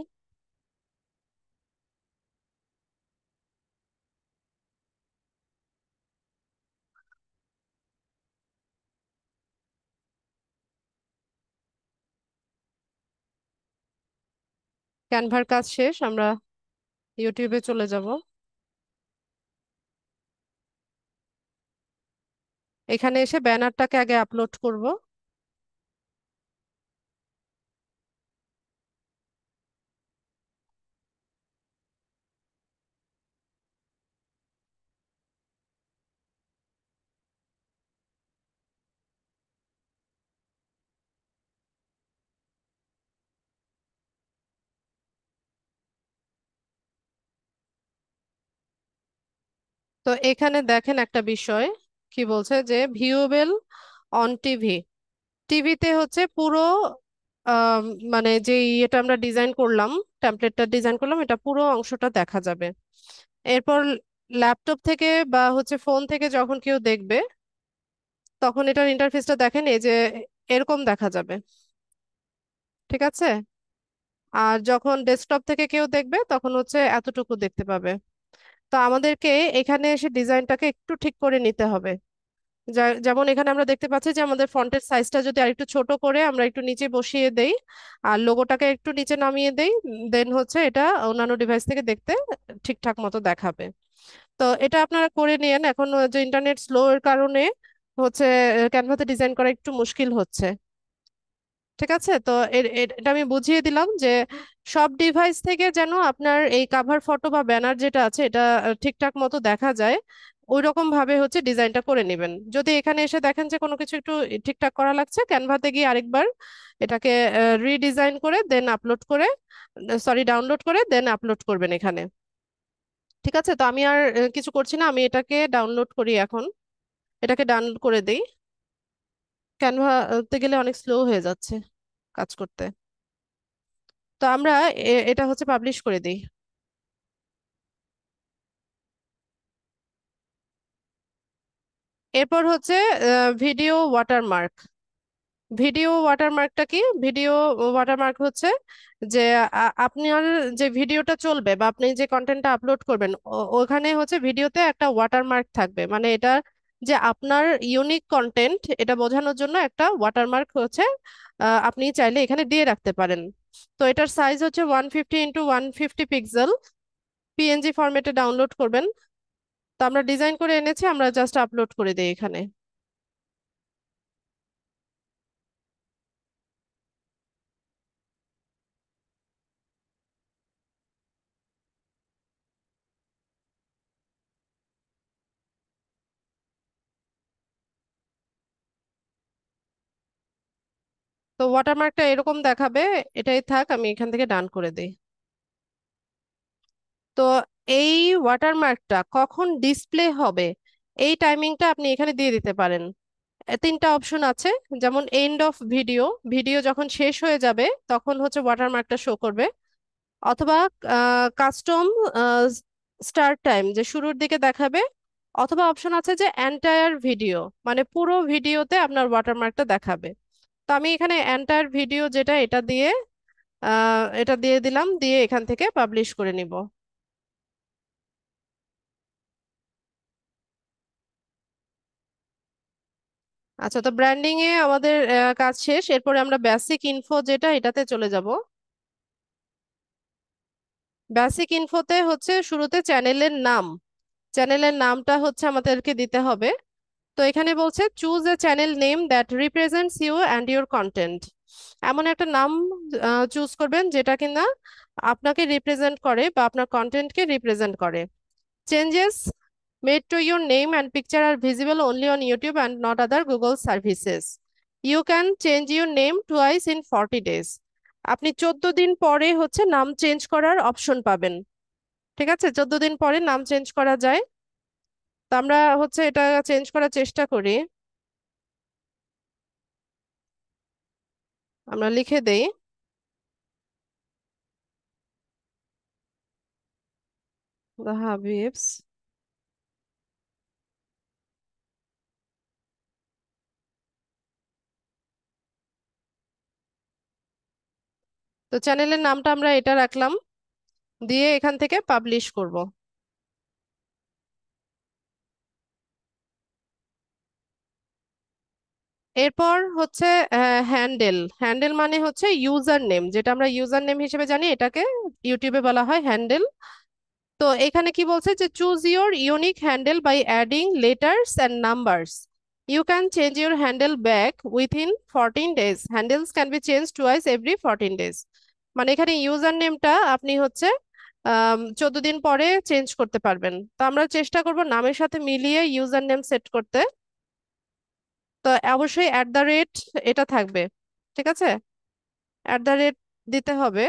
ক্যানভার কাজ শেষ, আমরা ইউটিউবে চলে যাব। এখানে এসে ব্যানারটাকে আগে আপলোড করব। তো এখানে দেখেন একটা বিষয় কি বলছে, যে ভিউয়েবল অন টিভি। টিভিতে হচ্ছে পুরো আম, মানে যে এটা আমরা ডিজাইন করলাম, টেমপ্লেটটা ডিজাইন করলাম, এটা পুরো অংশটা দেখা যাবে। এরপর ল্যাপটপ থেকে বা হচ্ছে ফোন থেকে যখন কেউ দেখবে, তখন এটার ইন্টারফেসটা দেখেন এই যে এরকম দেখা যাবে। ঠিক আছে। আর যখন ডেস্কটপ থেকে কেউ দেখবে তখন হচ্ছে এতটুকু দেখতে পাবে। তো আমাদেরকে এখানে এসে ডিজাইনটাকে একটু ঠিক করে নিতে হবে। যেমন এখানে আমরা দেখতে পাচ্ছি যে আমাদের ফন্টের সাইজটা যদি আরেকটু ছোট করে আমরা একটু নিচে বসিয়ে দেই, আর লোগোটাকে একটু নিচে নামিয়ে দেই, দেন হচ্ছে এটা অন্যান্য ডিভাইস থেকে দেখতে ঠিকঠাক মতো দেখাবে। তো এটা আপনারা করে নিয়েন। এখন যে ইন্টারনেট স্লো এর কারণে হচ্ছে ক্যানভাতে ডিজাইন করা একটু মুশকিল হচ্ছে। ঠিক আছে। তো এটা আমি বুঝিয়ে দিলাম যে সব ডিভাইস থেকে যেন আপনার এই কাভার ফটো বা ব্যানার যেটা আছে এটা ঠিকঠাক মতো দেখা যায়, ওই রকম ভাবে হচ্ছে ডিজাইনটা করে নেবেন। যদি এখানে এসে দেখেন যে কোনো কিছু একটু ঠিকঠাক করা লাগছে, ক্যানভাতে গিয়ে আরেকবার এটাকে রিডিজাইন করে দেন আপলোড করে, সরি ডাউনলোড করে দেন আপলোড করবেন এখানে। ঠিক আছে। তো আমি আর কিছু করছি না, আমি এটাকে ডাউনলোড করি এখন। এটাকে ডাউনলোড করে দেই। ক্যানভাতে গেলে অনেক স্লো হয়ে যাচ্ছে কাজ করতে। তো আমরা এটা হচ্ছে পাবলিশ করে দিই। এরপর হচ্ছে ভিডিও ওয়াটারমার্ক। ভিডিও ওয়াটারমার্কটা কি? ভিডিও ওয়াটারমার্ক হচ্ছে যে আপনার যে ভিডিওটা চলবে বা আপনি যে কন্টেন্টটা আপলোড করবেন, ওখানে হচ্ছে ভিডিওতে একটা ওয়াটারমার্ক থাকবে, মানে এটা যে আপনার ইউনিক কন্টেন্ট এটা বোঝানোর জন্য একটা ওয়াটারমার্ক হচ্ছে আপনি চাইলে এখানে দিয়ে রাখতে পারেন। তো এটার সাইজ হচ্ছে 150 × 150 পিক্সেল, পিএনজি ফরম্যাটে ডাউনলোড করবেন। তো আমরা ডিজাইন করে এনেছি, আমরা জাস্ট আপলোড করে দিই এখানে। তো ওয়াটারমার্কটা এরকম দেখাবে। এটাই থাক, আমি এখান থেকে ডান করে দিই। তো এই ওয়াটারমার্কটা কখন ডিসপ্লে হবে, এই টাইমিংটা আপনি এখানে দিয়ে দিতে পারেন। তিনটা অপশন আছে। যেমন এন্ড অফ ভিডিও, ভিডিও যখন শেষ হয়ে যাবে তখন হচ্ছে ওয়াটারমার্কটা শো করবে। অথবা কাস্টম স্টার্ট টাইম, যে শুরুর দিকে দেখাবে। অথবা অপশন আছে যে এন্টায়ার ভিডিও, মানে পুরো ভিডিওতে আপনার ওয়াটারমার্কটা দেখাবে। তো আমি এখানে এন্টায়ার ভিডিও যেটা, এটা দিয়ে দিলাম, দিয়ে এখান থেকে পাবলিশ করে নিব। আচ্ছা, তো ব্র্যান্ডিং এ আমাদের কাজ শেষ। এরপরে আমরা বেসিক ইনফো যেটা, এটাতে চলে যাব। বেসিক ইনফোতে হচ্ছে শুরুতে চ্যানেলের নাম, চ্যানেলের নামটা হচ্ছে আমাদেরকে দিতে হবে। তো এখানে বলছে choose a channel name that represents you and your content. এমন একটা নাম চুজ করবেন যেটা কিনা আপনাকে রিপ্রেজেন্ট করে বা আপনার কন্টেন্টকে রিপ্রেজেন্ট করে। Changes made to your name and picture are visible only on YouTube and not other Google services. You can change your name twice in 40 days. আপনি 14 দিন পরে হচ্ছে নাম চেঞ্জ করার অপশন পাবেন। ঠিক আছে, 14 দিন পরে নাম চেঞ্জ করা যায়। তো আমরা হচ্ছে এটা চেঞ্জ করার চেষ্টা করি। আমরা লিখে দেই দ্য হাবিবস তো চ্যানেলের নামটা আমরা এটা রাখলাম, দিয়ে এখান থেকে পাবলিশ করব। এরপর হচ্ছে হ্যান্ডেল। হ্যান্ডেল মানে হচ্ছে ইউজার নেম, যেটা আমরা ইউজার নেম হিসেবে জানি এটাকে ইউটিউবে বলা হয় হ্যান্ডেল। তো এখানে কি বলছে যে choose your unique handle by adding letters and numbers. You can change your handle back within 14 days। Handles can be change twice every 14 days। মানে এখানে ইউজার নেমটা আপনি হচ্ছে 14 দিন পরে চেঞ্জ করতে পারবেন। তো আমরা চেষ্টা করব নামের সাথে মিলিয়ে ইউজার নেম সেট করতে। তো অবশ্যই @ এটা থাকবে, ঠিক আছে? @ দিতে হবে।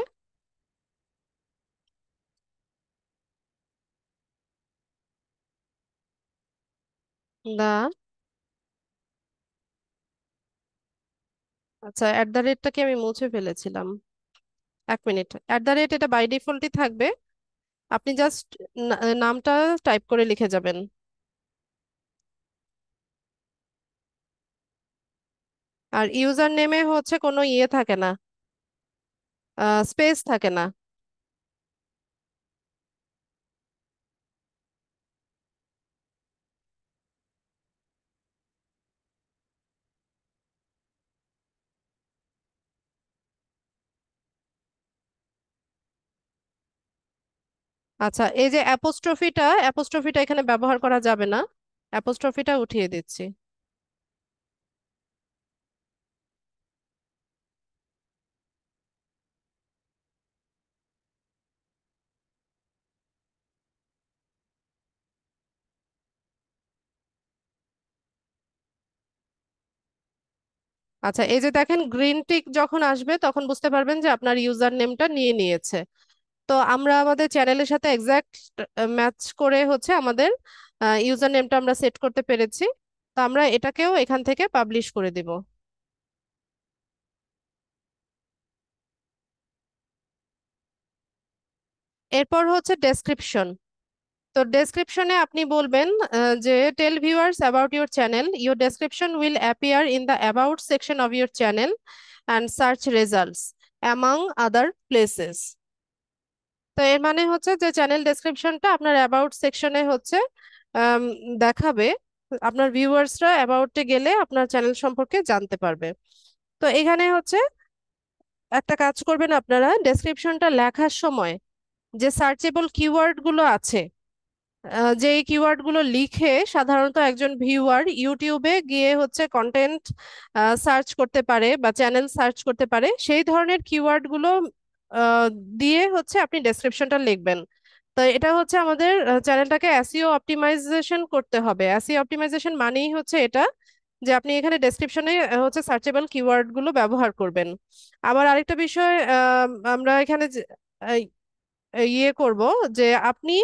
দা আচ্ছা, @টা কি আমি মুছে ফেলেছিলাম? 1 মিনিট। এটা বাই ডিফল্টই থাকবে, আপনি জাস্ট নামটা টাইপ করে লিখে যাবেন। আর ইউজার নেমে হচ্ছে কোনো ইয়ে থাকে না, স্পেস থাকে না। আচ্ছা, এই যে অ্যাপোস্ট্রফিটা এখানে ব্যবহার করা যাবে না, অ্যাপোস্ট্রফিটা উঠিয়ে দিচ্ছি। আচ্ছা, এই যে দেখেন গ্রিন টিক যখন আসবে তখন বুঝতে পারবেন যে আপনার ইউজার নেমটা নিয়ে নিয়েছে। তো আমরা আমাদের চ্যানেলের সাথে এক্সাক্ট ম্যাচ করে হচ্ছে আমাদের ইউজার নেমটা আমরা সেট করতে পেরেছি। তো আমরা এটাকেও এখান থেকে পাবলিশ করে দিব। এরপর হচ্ছে ডেসক্রিপশন। তো ডেসক্রিপশনে আপনি বলবেন যে tell viewers about your channel, your description will appear in the about section of your channel and search results among other places. তো এর মানে হচ্ছে যে চ্যানেল ডেসক্রিপশনটা আপনার অ্যাবাউট সেকশনে হচ্ছে আম, দেখাবে। আপনার ভিউয়ার্সরা অ্যাবাউটে গেলে আপনার চ্যানেল সম্পর্কে জানতে পারবে। তো এখানে হচ্ছে একটা কাজ করবেন আপনারা, ডেসক্রিপশনটা লেখার সময় যে সার্চেবল কিওয়ার্ড গুলো আছে, যে কিওয়ার্ড গুলো লিখে সাধারণত একজন ভিউয়ার ইউটিউবে গিয়ে হচ্ছে কন্টেন্ট সার্চ করতে পারে বা চ্যানেল সার্চ করতে পারে, সেই ধরনের কিওয়ার্ড গুলো আহ, দিয়ে হচ্ছে আপনি ডেসক্রিপশনটা লিখবেন। তো এটা হচ্ছে আমাদের চ্যানেলটাকে এসইও অপটিমাইজেশন করতে হবে। এসইও অপটিমাইজেশন মানেই হচ্ছে এটা, যে আপনি এখানে ডেসক্রিপশনে হচ্ছে সার্চেবল কিওয়ার্ড গুলো ব্যবহার করবেন। আবার আরেকটা বিষয় আমরা এখানে ইয়ে করব, যে আপনি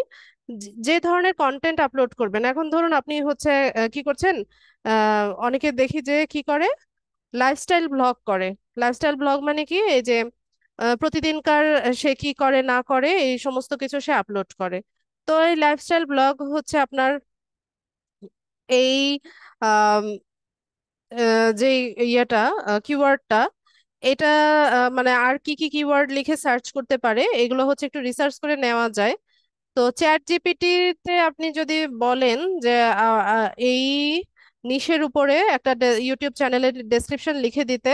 যে ধরনের কন্টেন্ট আপলোড করবেন, এখন ধরুন আপনি হচ্ছে কি করছেন, অনেকে দেখি যে কি করে, লাইফস্টাইল ব্লগ করে। লাইফস্টাইল ব্লগ মানে কি, এই যে প্রতিদিনকার সে কি করে না করে এই সমস্ত কিছু সে আপলোড করে। তো এই লাইফস্টাইল ব্লগ হচ্ছে আপনার এই যে ইয়েটা, কিওয়ার্ডটা, এটা মানে আর কি কি কিওয়ার্ড লিখে সার্চ করতে পারে এগুলো হচ্ছে একটু রিসার্চ করে নেওয়া যায়। তো চ্যাট জিপিটিতে আপনি যদি বলেন যে এই নিশের উপরে একটা ইউটিউব চ্যানেলের ডেসক্রিপশন লিখে দিতে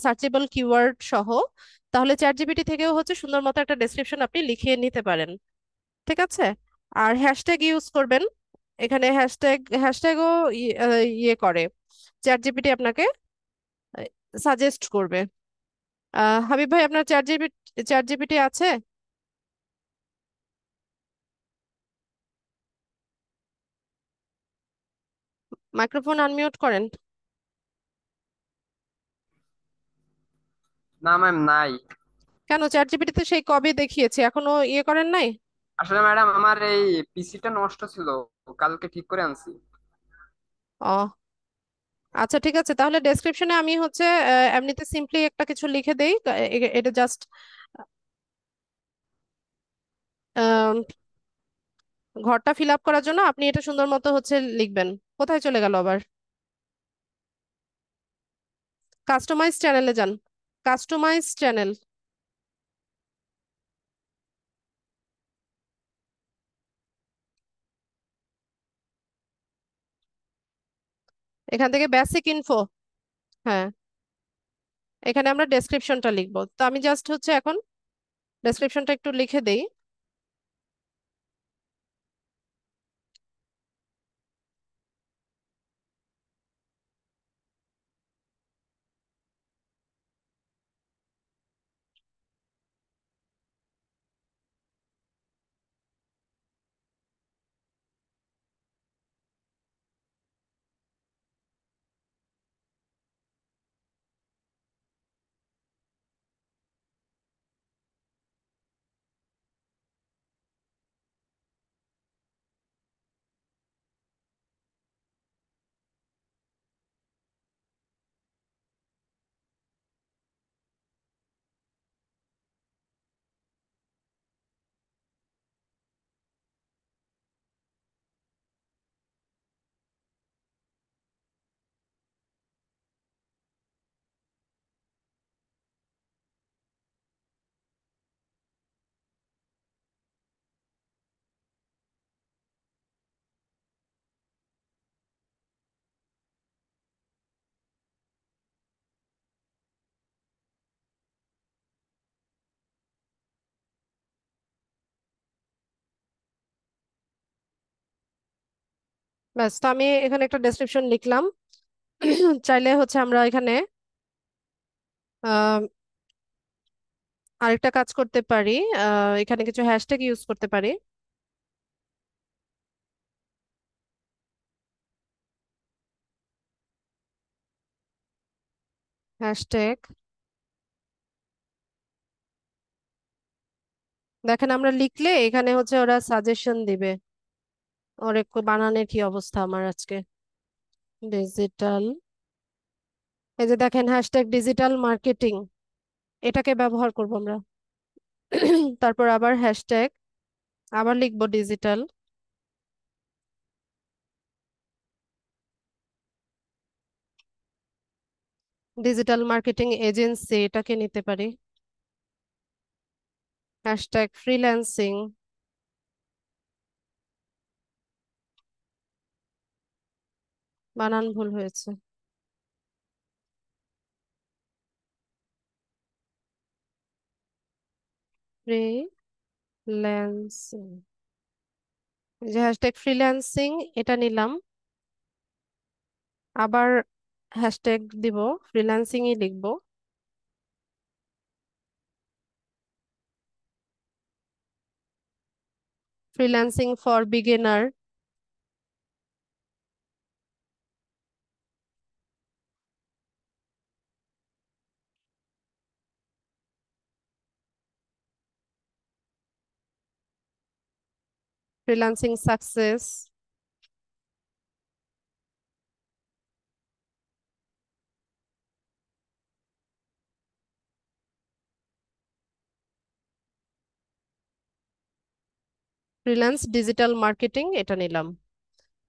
সার্চেবল কিওয়ার্ড সহ, তাহলে চ্যাট জিপিটি থেকেও হচ্ছে সুন্দর মতো একটা ডেসক্রিপশন আপনি লিখিয়ে নিতে পারেন। ঠিক আছে? আর হ্যাশট্যাগ ইউজ করবেন। এখানে হ্যাশট্যাগও ইয়ে করে, চ্যাট জিপিটি আপনাকে সাজেস্ট করবে। হাবিব ভাই, আপনার চ্যাট জিপিটি আছে? মাইক্রোফোন আনমিউট করেন। না ম্যাম, নাই। কেন, চ্যাট জিপিটিতে সেই কবে দেখিয়েছি, এখনো ইয়ে করেন নাই? আসলে ম্যাডাম, আমার এই পিসিটা নষ্ট ছিল, কালকে ঠিক করে আনছি। ও আচ্ছা, ঠিক আছে, তাহলে ডেসক্রিপশনে আমি হচ্ছে এমনিতে সিম্পলি একটা কিছু লিখে দেই। এটা জাস্ট ঘরটা ফিল আপ করার জন্য আপনি এটা সুন্দর মতো হচ্ছে লিখবেন। কোথায় চলে গেল আবার? কাস্টমাইজ চ্যানেলে যান। Customize channel. এখান থেকে বেসিক ইনফো। হ্যাঁ, এখানে আমরা ডেসক্রিপশনটা লিখবো। তো আমি জাস্ট হচ্ছে এখন ডেসক্রিপশনটা একটু লিখে দেই। ব্যাস, তো আমি এখানে একটা ডেসক্রিপশন লিখলাম। চাইলে হচ্ছে আমরা এখানে আহ আরেকটা কাজ করতে পারি। এখানে কিছু হ্যাশট্যাগ ইউজ করতে পারি। হ্যাশট্যাগ, দেখেন আমরা লিখলে এখানে হচ্ছে ওরা সাজেশন দিবে। ওর একটু বানানের কি অবস্থা আমার আজকে। ডিজিটাল, এই যে দেখেন হ্যাশট্যাগ ডিজিটাল মার্কেটিং, এটাকে ব্যবহার করব আমরা। তারপর আবার হ্যাশট্যাগ, আবার লিখবো ডিজিটাল, ডিজিটাল মার্কেটিং এজেন্সি, এটাকে নিতে পারি। হ্যাশট্যাগ ফ্রিল্যান্সিং, বানান ভুল হয়েছে, ফ্রিল্যান্সিং, যে হ্যাশট্যাগ ফ্রিল্যান্সিং এটা নিলাম। আবার হ্যাশট্যাগ দিব, ফ্রিল্যান্সিংই লিখবো। Freelancing for beginner, freelancing success, freelance digital marketing এটা নিলাম।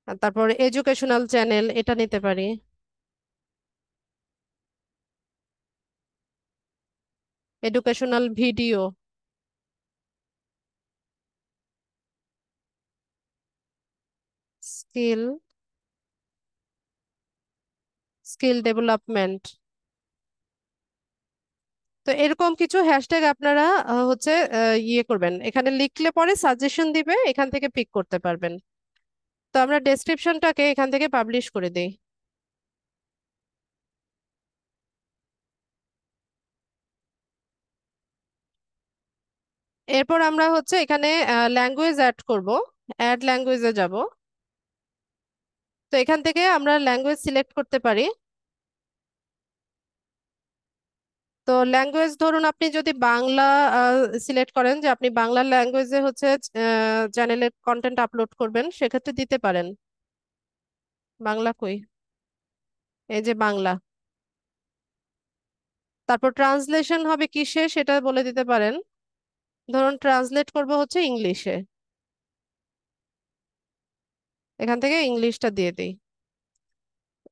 আর তারপর এডুকেশনাল চ্যানেল এটা নিতে পারি। Educational video, skill, skill development. তো এরকম কিছু হ্যাশট্যাগ আপনারা হচ্ছে ইয়ে করবেন, এখানে লিখলে পরে সাজেশন দিবে, এখান থেকে পিক করতে পারবেন। তো আমরা ডেসক্রিপশনটাকে এখান থেকে পাবলিশ করে দিই। এরপর আমরা হচ্ছে এখানে ল্যাঙ্গুয়েজ অ্যাড করব। অ্যাড ল্যাঙ্গুয়েজে যাব। তো এখান থেকে আমরা ল্যাঙ্গুয়েজ সিলেক্ট করতে পারি। তো ল্যাঙ্গুয়েজ ধরুন আপনি যদি বাংলা সিলেক্ট করেন, যে আপনি বাংলা ল্যাঙ্গুয়েজে হচ্ছে চ্যানেলের কন্টেন্ট আপলোড করবেন, সেক্ষেত্রে দিতে পারেন। বাংলা কই, এই যে বাংলা। তারপর ট্রান্সলেশন হবে কিসে সেটা বলে দিতে পারেন। ধরুন ট্রান্সলেট করব হচ্ছে ইংলিশে, এখান থেকে ইংলিশটা দিয়ে দিই।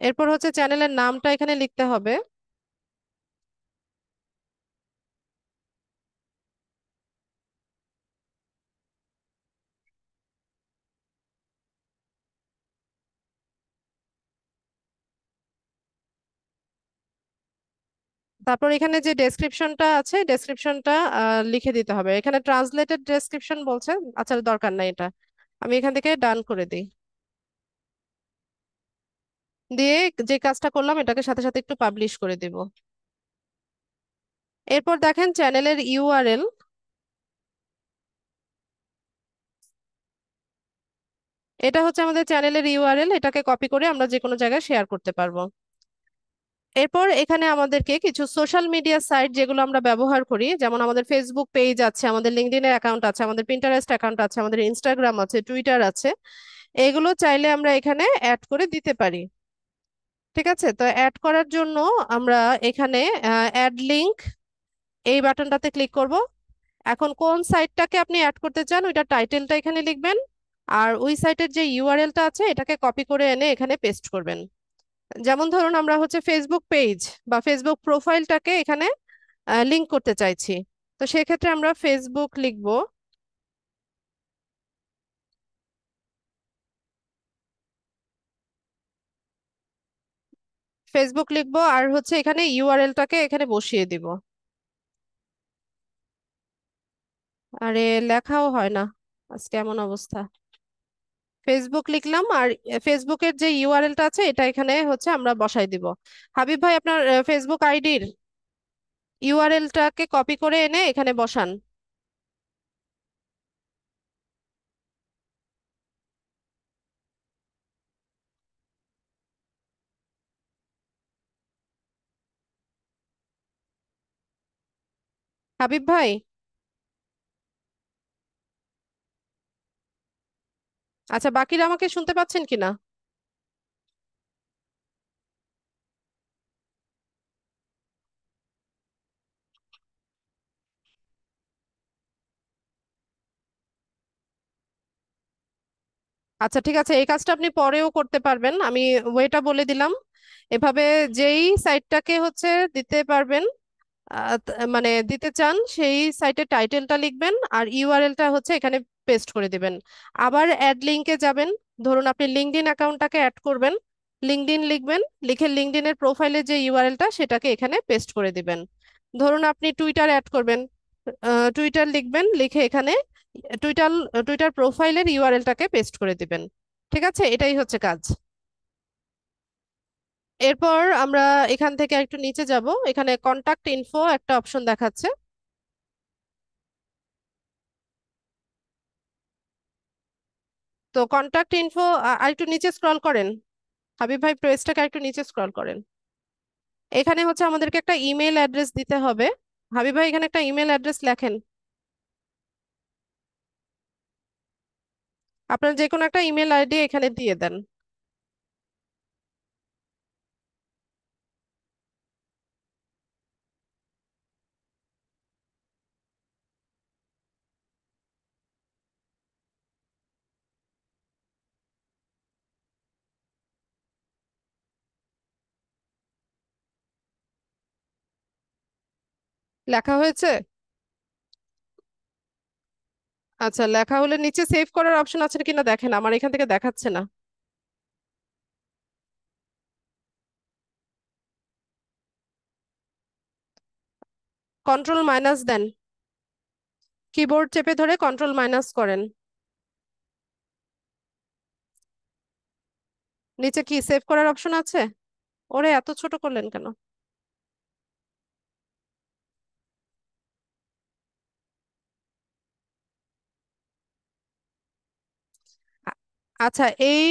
এরপর হচ্ছে চ্যানেলের নামটা এখানে লিখতে হবে। তারপর এখানে যে ডেসক্রিপশনটা আছে, ডেসক্রিপশনটা লিখে দিতে হবে। এখানে ট্রান্সলেটেড ডেসক্রিপশন বলছে, আচ্ছা দরকার নাই এটা, আমি এখান থেকে ডান করে দিই। দিয়ে যে কাজটা করলাম এটাকে সাথে সাথে একটু পাবলিশ করে দিব। এরপর দেখেন চ্যানেলের ইউআরএল, এটা হচ্ছে আমাদের চ্যানেলের ইউআরএল, এটাকে কপি করে আমরা যে কোনো জায়গায় শেয়ার করতে পারবো। এরপর এখানে আমাদেরকে কিছু সোশ্যাল মিডিয়া সাইট যেগুলো আমরা ব্যবহার করি, যেমন আমাদের ফেসবুক পেজ আছে, আমাদের লিঙ্কডইনের অ্যাকাউন্ট আছে, আমাদের পিন্টারেস্ট অ্যাকাউন্ট আছে, আমাদের ইনস্টাগ্রাম আছে, টুইটার আছে, এগুলো চাইলে আমরা এখানে অ্যাড করে দিতে পারি। ঠিক আছে, তো অ্যাড করার জন্য আমরা এখানে অ্যাড লিংক এই বাটনটাতে ক্লিক করব। এখন কোন সাইটটাকে আপনি অ্যাড করতে চান ওইটা টাইটেলটা এখানে লিখবেন, আর ওই সাইটের যে ইউআরএলটা আছে এটাকে কপি করে এনে এখানে পেস্ট করবেন। যেমন ধরুন আমরা হচ্ছে ফেসবুক পেজ বা ফেসবুক প্রোফাইলটাকে এখানে লিংক করতে চাইছি, তো সেক্ষেত্রে আমরা ফেসবুক লিখব, ফেসবুক লিখবো আর হচ্ছে এখানে ইউআরএলটাকে এখানে বসিয়ে দিব। আরে লেখাও হয় না, আজকে এমন অবস্থা। ফেসবুক লিখলাম আর ফেসবুকের যে ইউআরএলটা আছে এটা এখানে হচ্ছে আমরা বসাই দিব। হাবিব ভাই আপনার ফেসবুক আইডির ইউআরএলটাকে কপি করে এনে এখানে বসান। হাবিব ভাই, আচ্ছা বাকিরা আমাকে শুনতে পাচ্ছেন কিনা? আচ্ছা ঠিক আছে, এই কাজটা আপনি পরেও করতে পারবেন, আমি ওয়েটা বলে দিলাম। এভাবে যেই সাইটটাকে হচ্ছে দিতে পারবেন, মানে দিতে চান সেই সাইটের টাইটেলটা লিখবেন আর ইউআরএলটা হচ্ছে এখানে পেস্ট করে দিবেন। আবার অ্যাড লিংকে যাবেন, ধরুন আপনি লিঙ্কডইন অ্যাকাউন্টটাকে অ্যাড করবেন, লিঙ্কডইন লিখবেন, লিখে লিঙ্কডইনের প্রোফাইলে যে ইউআরএলটা সেটাকে এখানে পেস্ট করে দিবেন। ধরুন আপনি টুইটার অ্যাড করবেন, টুইটার লিখবেন, লিখে এখানে টুইটার টুইটার প্রোফাইলের ইউআরএলটাকে পেস্ট করে দিবেন। ঠিক আছে, এটাই হচ্ছে কাজ। এরপর আমরা এখান থেকে একটু নিচে যাব, এখানে কন্টাক্ট ইনফো একটা অপশন দেখাচ্ছে। তো কন্টাক্ট ইনফো আর একটু নিচে স্ক্রল করেন, হাবিব ভাই পেজটাকে একটু নিচে স্ক্রল করেন। এখানে হচ্ছে আমাদেরকে একটা ইমেল অ্যাড্রেস দিতে হবে। হাবিব ভাই এখানে একটা ইমেল অ্যাড্রেস লেখেন, আপনার যে কোনো একটা ইমেল আইডি এখানে দিয়ে দেন। লেখা হয়েছে? আচ্ছা লেখা হলে নিচে সেভ করার অপশন আছে কিনা দেখেন, আমার এখান থেকে দেখাচ্ছে না। কন্ট্রোল মাইনাস দেন, কিবোর্ড চেপে ধরে কন্ট্রোল মাইনাস করেন। নিচে কি সেভ করার অপশন আছে? ওরে এত ছোট করলেন কেন? আ- আচ্ছা এই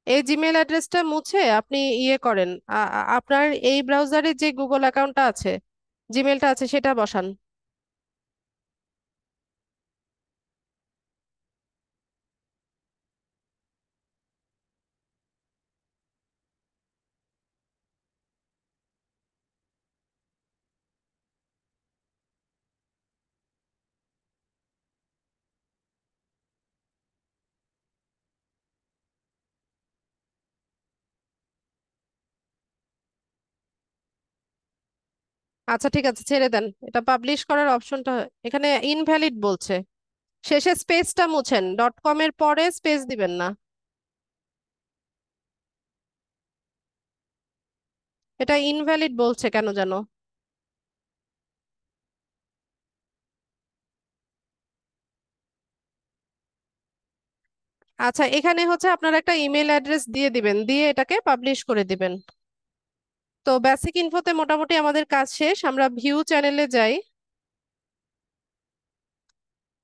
এই জিমেল অ্যাড্রেসটা মুছে আপনি ইয়ে করেন, আপনার এই ব্রাউজারে যে গুগল অ্যাকাউন্টটা আছে, জিমেলটা আছে সেটা বসান। আচ্ছা ঠিক আছে ছেড়ে দেন, এটা পাবলিশ করার অপশনটা এখানে ইনভ্যালিড বলছে। শেষে স্পেসটা মুছেন, ডট কম এর পরে স্পেস দিবেন না। এটা ইনভ্যালিড বলছে কেন জানো? আচ্ছা, এখানে হচ্ছে আপনারা একটা ইমেল অ্যাড্রেস দিয়ে দিবেন, দিয়ে এটাকে পাবলিশ করে দিবেন। তো বেসিক ইনফোতে মোটামুটি আমাদের কাজ শেষ। আমরা ভিউ চ্যানেলে যাই,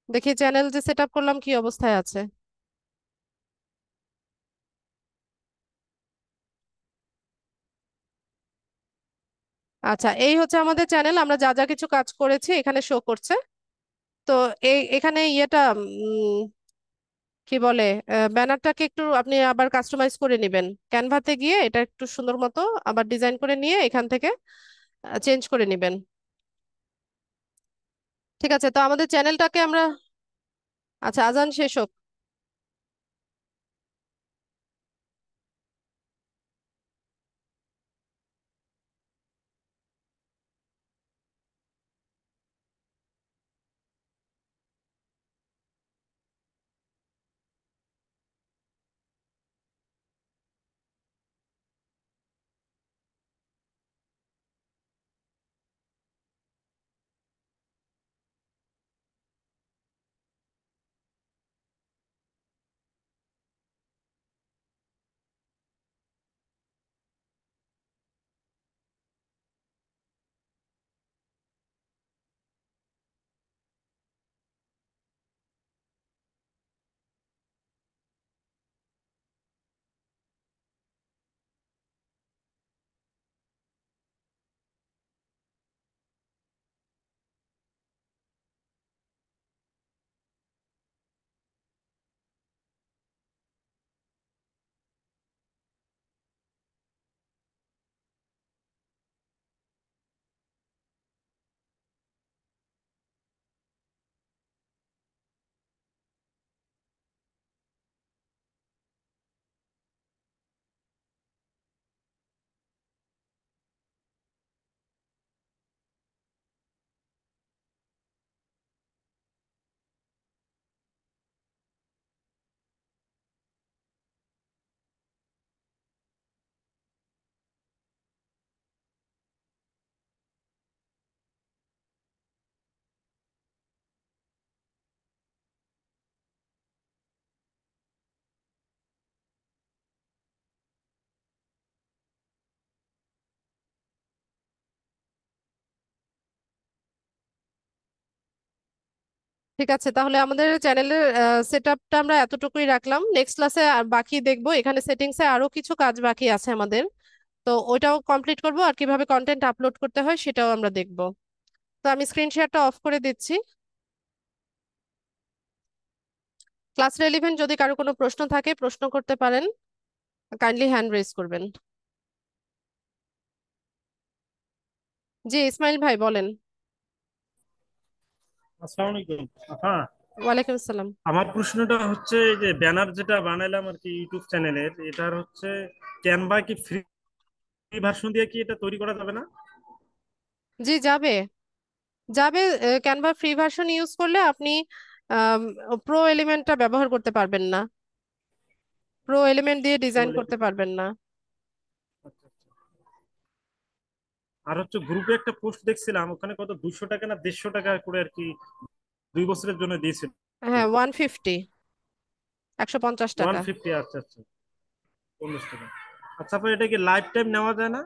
দেখি চ্যানেল যে সেট আপ করলাম কি অবস্থায় আছে। আচ্ছা, এই হচ্ছে আমাদের চ্যানেল, আমরা যা যা কিছু কাজ করেছি এখানে শো করছে। তো এই এখানে ইয়েটা কি বলে, ব্যানারটাকে একটু আপনি আবার কাস্টমাইজ করে নেবেন। ক্যানভাতে গিয়ে এটা একটু সুন্দর মতো আবার ডিজাইন করে নিয়ে এখান থেকে চেঞ্জ করে নেবেন। ঠিক আছে, তো আমাদের চ্যানেলটাকে আমরা, আচ্ছা আজান শেষ হোক। ঠিক আছে, তাহলে আমাদের চ্যানেলের সেট আপটা আমরা এতটুকুই রাখলাম। নেক্সট ক্লাসে বাকি দেখবো, এখানে সেটিংসে আরো কিছু কাজ বাকি আছে আমাদের। তো ওইটাও কমপ্লিট করব, আর কিভাবে কন্টেন্ট আপলোড করতে হয় সেটাও আমরা দেখব। তো আমি স্ক্রিন শেয়ারটা অফ করে দিচ্ছি। ক্লাস রেলিভেন্ট যদি কারো কোনো প্রশ্ন থাকে প্রশ্ন করতে পারেন, কাইন্ডলি হ্যান্ড রেজ করবেন। জি ইসমাইল ভাই বলেন। আসসালামু আলাইকুম। হ্যাঁ, ওয়ালাইকুম আসসালাম। আমার প্রশ্নটা হচ্ছে এই যে ব্যানার যেটা বানাইলাম আর কি ইউটিউব চ্যানেলের, এটার হচ্ছে ক্যানভা কি ফ্রি ভার্সন দিয়ে কি এটা তৈরি করা যাবে না? জি যাবে, যাবে। ক্যানভা ফ্রি ভার্সন ইউজ করলে আপনি প্রো এলিমেন্টটা ব্যবহার করতে পারবেন না, প্রো এলিমেন্ট দিয়ে ডিজাইন বলে করতে পারবেন না। আচ্ছা, আচ্ছা। আর হচ্ছে গ্রুপে একটা পোস্ট দেখছিলাম, ওখানে কত 200 টাকা না 150 টাকা করে আর কি 2 বছরের জন্য দিয়েছিল। হ্যাঁ 150, 150 টাকা। 150, আচ্ছা আচ্ছা, 50 টাকা। আচ্ছা আপা, এটা কি লাইফ টাইম নেওয়া যায় না?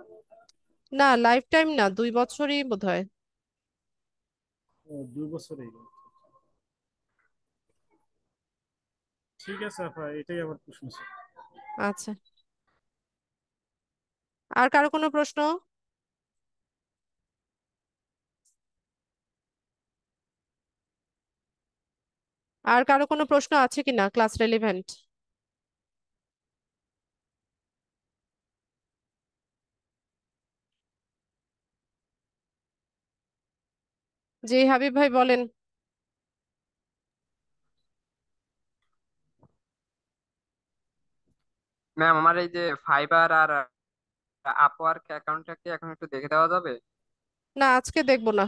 না লাইফ টাইম না, 2 বছরই বোধহয়। 2 বছরেই। ঠিক আছে আপা, এটাই আমার প্রশ্ন ছিল। আচ্ছা, আর কারো কোনো প্রশ্ন? আর কারো কোনো প্রশ্ন আছে কিনা ক্লাস রেলিভেন্ট? জি হাবিব ভাই বলেন। ম্যাম, আমার এই যে ফাইবার আর আপওয়ার্ক অ্যাকাউন্টটা কি এখন একটু দেখে দেওয়া যাবে? না আজকে দেখবো না,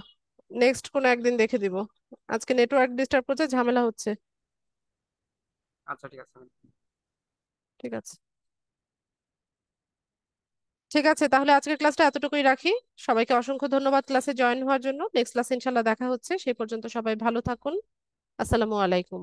নেক্সট কোনো একদিন দেখে দিব। আজকে নেটওয়ার্ক ডিস্টার্ব করছে, ঝামেলা হচ্ছে। আচ্ছা, ঠিক আছে। ঠিক আছে, ঠিক আছে, তাহলে আজকের ক্লাসটা এতটুকুই রাখি। সবাইকে অসংখ্য ধন্যবাদ ক্লাসে জয়েন হওয়ার জন্য। নেক্সট ক্লাসে ইনশাল্লাহ দেখা হচ্ছে, সেই পর্যন্ত সবাই ভালো থাকুন। আসসালামু আলাইকুম।